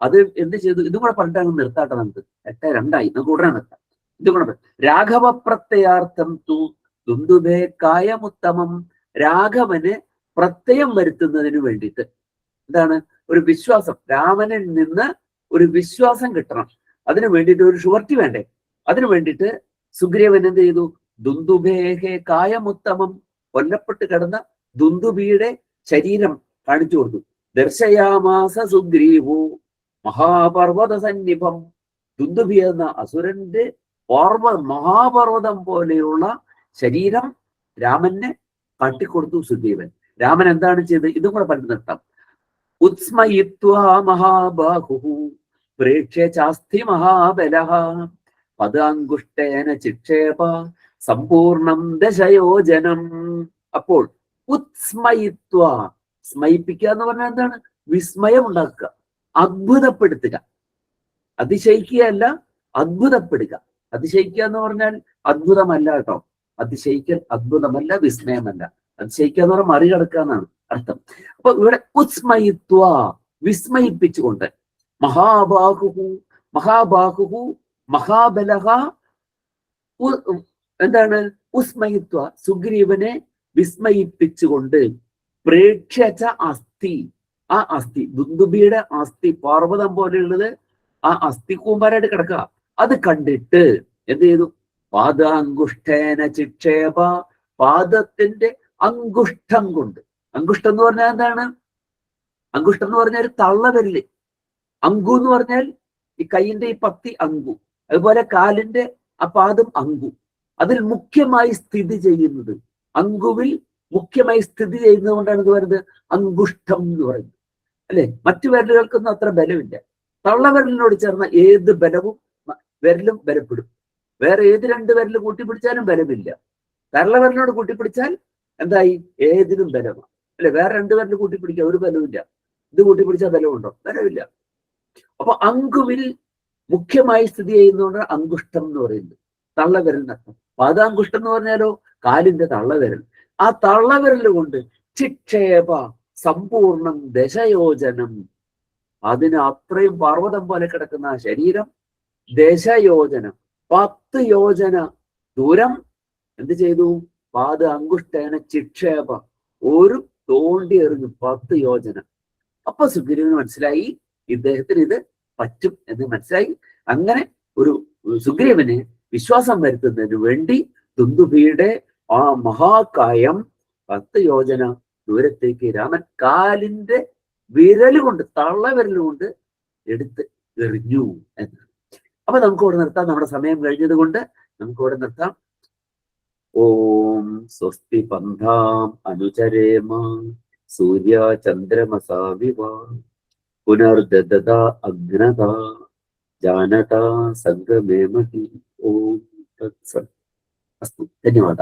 അത് എന്ത് ചെയ്തു? ഇതും കൂടെ പറഞ്ഞിട്ട് നിർത്താട്ടെ. നമുക്ക് 8:02 നമുക്ക് ഉടനെ നിർത്താം. ഇതും കൂടെ രാഘവ പ്രത്യയാർത്ഥം തുന്ദുബേ കായമുത്തമം. രാഘവന് പ്രത്യയം വരുത്തുന്നതിന് വേണ്ടിയിട്ട് എന്താണ്? ഒരു വിശ്വാസം, രാമനിൽ നിന്ന് ഒരു വിശ്വാസം കിട്ടണം. അതിനു വേണ്ടിയിട്ട് ഒരു ഷുവർട്ടി വേണ്ടേ? അതിനു വേണ്ടിയിട്ട് സുഗ്രീവൻ എന്ത് ചെയ്തു? ദുന്ദുഭേഹേ കായമുത്തമം, കൊല്ലപ്പെട്ട് കിടന്ന ദുന്ദുബിയുടെ ശരീരം കാണിച്ചു കൊടുത്തു. ദർശയാമാസ സുഗ്രീവോ മഹാപർവത സന്നിഭം. ദുന്ദുബി എന്ന അസുരന്റെ മഹാപർവ്വതം പോലെയുള്ള ശരീരം രാമനെ കാട്ടിക്കൊടുത്തു സുഗ്രീവൻ. രാമൻ എന്താണ് ചെയ്തത്? ഇതും കൂടെ പറഞ്ഞു നിർത്താം. ഉത്സ്മയിത്വാ മഹാബാഹു പ്രേക്ഷ്യ ചാസ്തി മഹാബലഃ പദാങ്കുഷ്ടേന ചിക്ഷേപ സമ്പൂർണം ദശയോജനം. അപ്പോൾ ഉത്സ്മയിത്വ, സ്മയിപ്പിക്കുക എന്ന് പറഞ്ഞാൽ എന്താണ്? വിസ്മയം ഉണ്ടാക്കുക, അത്ഭുതപ്പെടുത്തുക. അതിശയിക്കുകയല്ല, അത്ഭുതപ്പെടുക. അതിശയിക്കുക എന്ന് പറഞ്ഞാൽ അത്ഭുതമല്ല കേട്ടോ. അതിശയിക്കൽ അത്ഭുതമല്ല, വിസ്മയമല്ല. അതിശയിക്കുക എന്ന് പറഞ്ഞാൽ മറികടക്കുക എന്നാണ് അർത്ഥം. അപ്പൊ ഇവിടെ ഉത്സ്മയിത്വ, വിസ്മയിപ്പിച്ചുകൊണ്ട്, മഹാബാഹുഹു മഹാബലഹ, എന്താണ്? ഉസ്മയിത്വ, സുഗ്രീവനെ വിസ്മയിപ്പിച്ചുകൊണ്ട്, പ്രേക്ഷ്യച്ച അസ്ഥി, ആ അസ്ഥി ദുന്ദുബിയുടെ അസ്ഥി പർവ്വതം പോലെയുള്ളത്, ആ അസ്ഥി കൂമ്പാരായിട്ട് കിടക്കുക. അത് കണ്ടിട്ട് എന്ത് ചെയ്തു? പാദാങ്കുഷ്ഠേന ചിക്ഷേപ, പാദത്തിന്റെ അങ്കുഷ്ഠം കൊണ്ട്. അങ്കുഷ്ഠം എന്ന് പറഞ്ഞാൽ എന്താണ്? അങ്കുഷ്ഠം എന്ന് പറഞ്ഞാൽ ഒരു തള്ളവരില്. അങ്കു എന്ന് പറഞ്ഞാൽ ഈ കൈയിന്റെ ഈ പത്തി അങ്കു, അതുപോലെ കാലിന്റെ ആ പാദം അങ്കു, അതിൽ മുഖ്യമായി സ്ഥിതി ചെയ്യുന്നത്, അങ്കുവിൽ മുഖ്യമായി സ്ഥിതി ചെയ്യുന്നത് കൊണ്ടാണ് ഇത് പറയുന്നത് അങ്കുഷ്ടം എന്ന് പറയുന്നത്, അല്ലെ? മറ്റു വിരലുകൾക്കൊന്നും അത്ര ബലമില്ല. തള്ളവിരലിനോട് ചേർന്ന ഏത് ബലവും വിരലും ബലപ്പെടും. വേറെ ഏത് രണ്ട് വിരൽ കൂട്ടിപ്പിടിച്ചാലും ബലമില്ല. തള്ളവിരലിനോട് കൂട്ടിപ്പിടിച്ചാൽ എന്തായി? ഏതിനും ബലമാണ്, അല്ലെ? വേറെ രണ്ട് വിരൽ കൂട്ടിപ്പിടിക്കുക, ഒരു ബലമില്ല. ഇത് കൂട്ടിപ്പിടിച്ചാൽ ബലമുണ്ടോ? ബലമില്ല. അപ്പൊ അങ്കുവിൽ മുഖ്യമായി സ്ഥിതി ചെയ്യുന്നതുകൊണ്ട് അങ്കുഷ്ടം എന്ന് പറയുന്നത് തള്ളവിരലിനർത്ഥം. പാദാങ്കുഷ്ടം എന്ന് പറഞ്ഞാലോ കാലിന്റെ തള്ളവിരൽ. ആ തള്ളവിരൽ കൊണ്ട് ചിക്ഷേപ സമ്പൂർണം ദശയോജനം, അതിന് അത്രയും പർവ്വതം പോലെ കിടക്കുന്ന ആ ശരീരം ദശയോജനം 10 യോജന ദൂരം എന്ത് ചെയ്തു? പാദ അങ്കുഷ്ടേന ചിക്ഷേപ, ഒരു തോണ്ടി എറിഞ്ഞു 10 യോജന. അപ്പൊ സുഗ്രീവന് മനസ്സിലായി ഇദ്ദേഹത്തിന് ഇത് പറ്റും എന്ന് മനസ്സിലായി. അങ്ങനെ ഒരു സുഗ്രീവന് വിശ്വാസം വരുത്തുന്നതിന് വേണ്ടി ദുന്ദുഭിയുടെ ആ മഹാകായം 10 യോജന ദൂരത്തേക്ക് രാമൻ കാലിന്റെ വിരലുകൊണ്ട്, തള്ളവിരലുകൊണ്ട് എടുത്ത് എറിഞ്ഞു എന്ന്. അപ്പൊ നമുക്ക് ഇവിടെ നിർത്താം. നമ്മുടെ സമയം കഴിഞ്ഞത് കൊണ്ട് നമുക്ക് ഇവിടെ നിർത്താം. ഓം സ്വസ്തി പന്ഥാം അനുചരേമ സൂര്യ ചന്ദ്രമസാവിവ പുനർദദത അഗ്നത ജാനത സംഗമേമതി. ഓം തത്സത്. അസ്തു. ധന്യവാദ.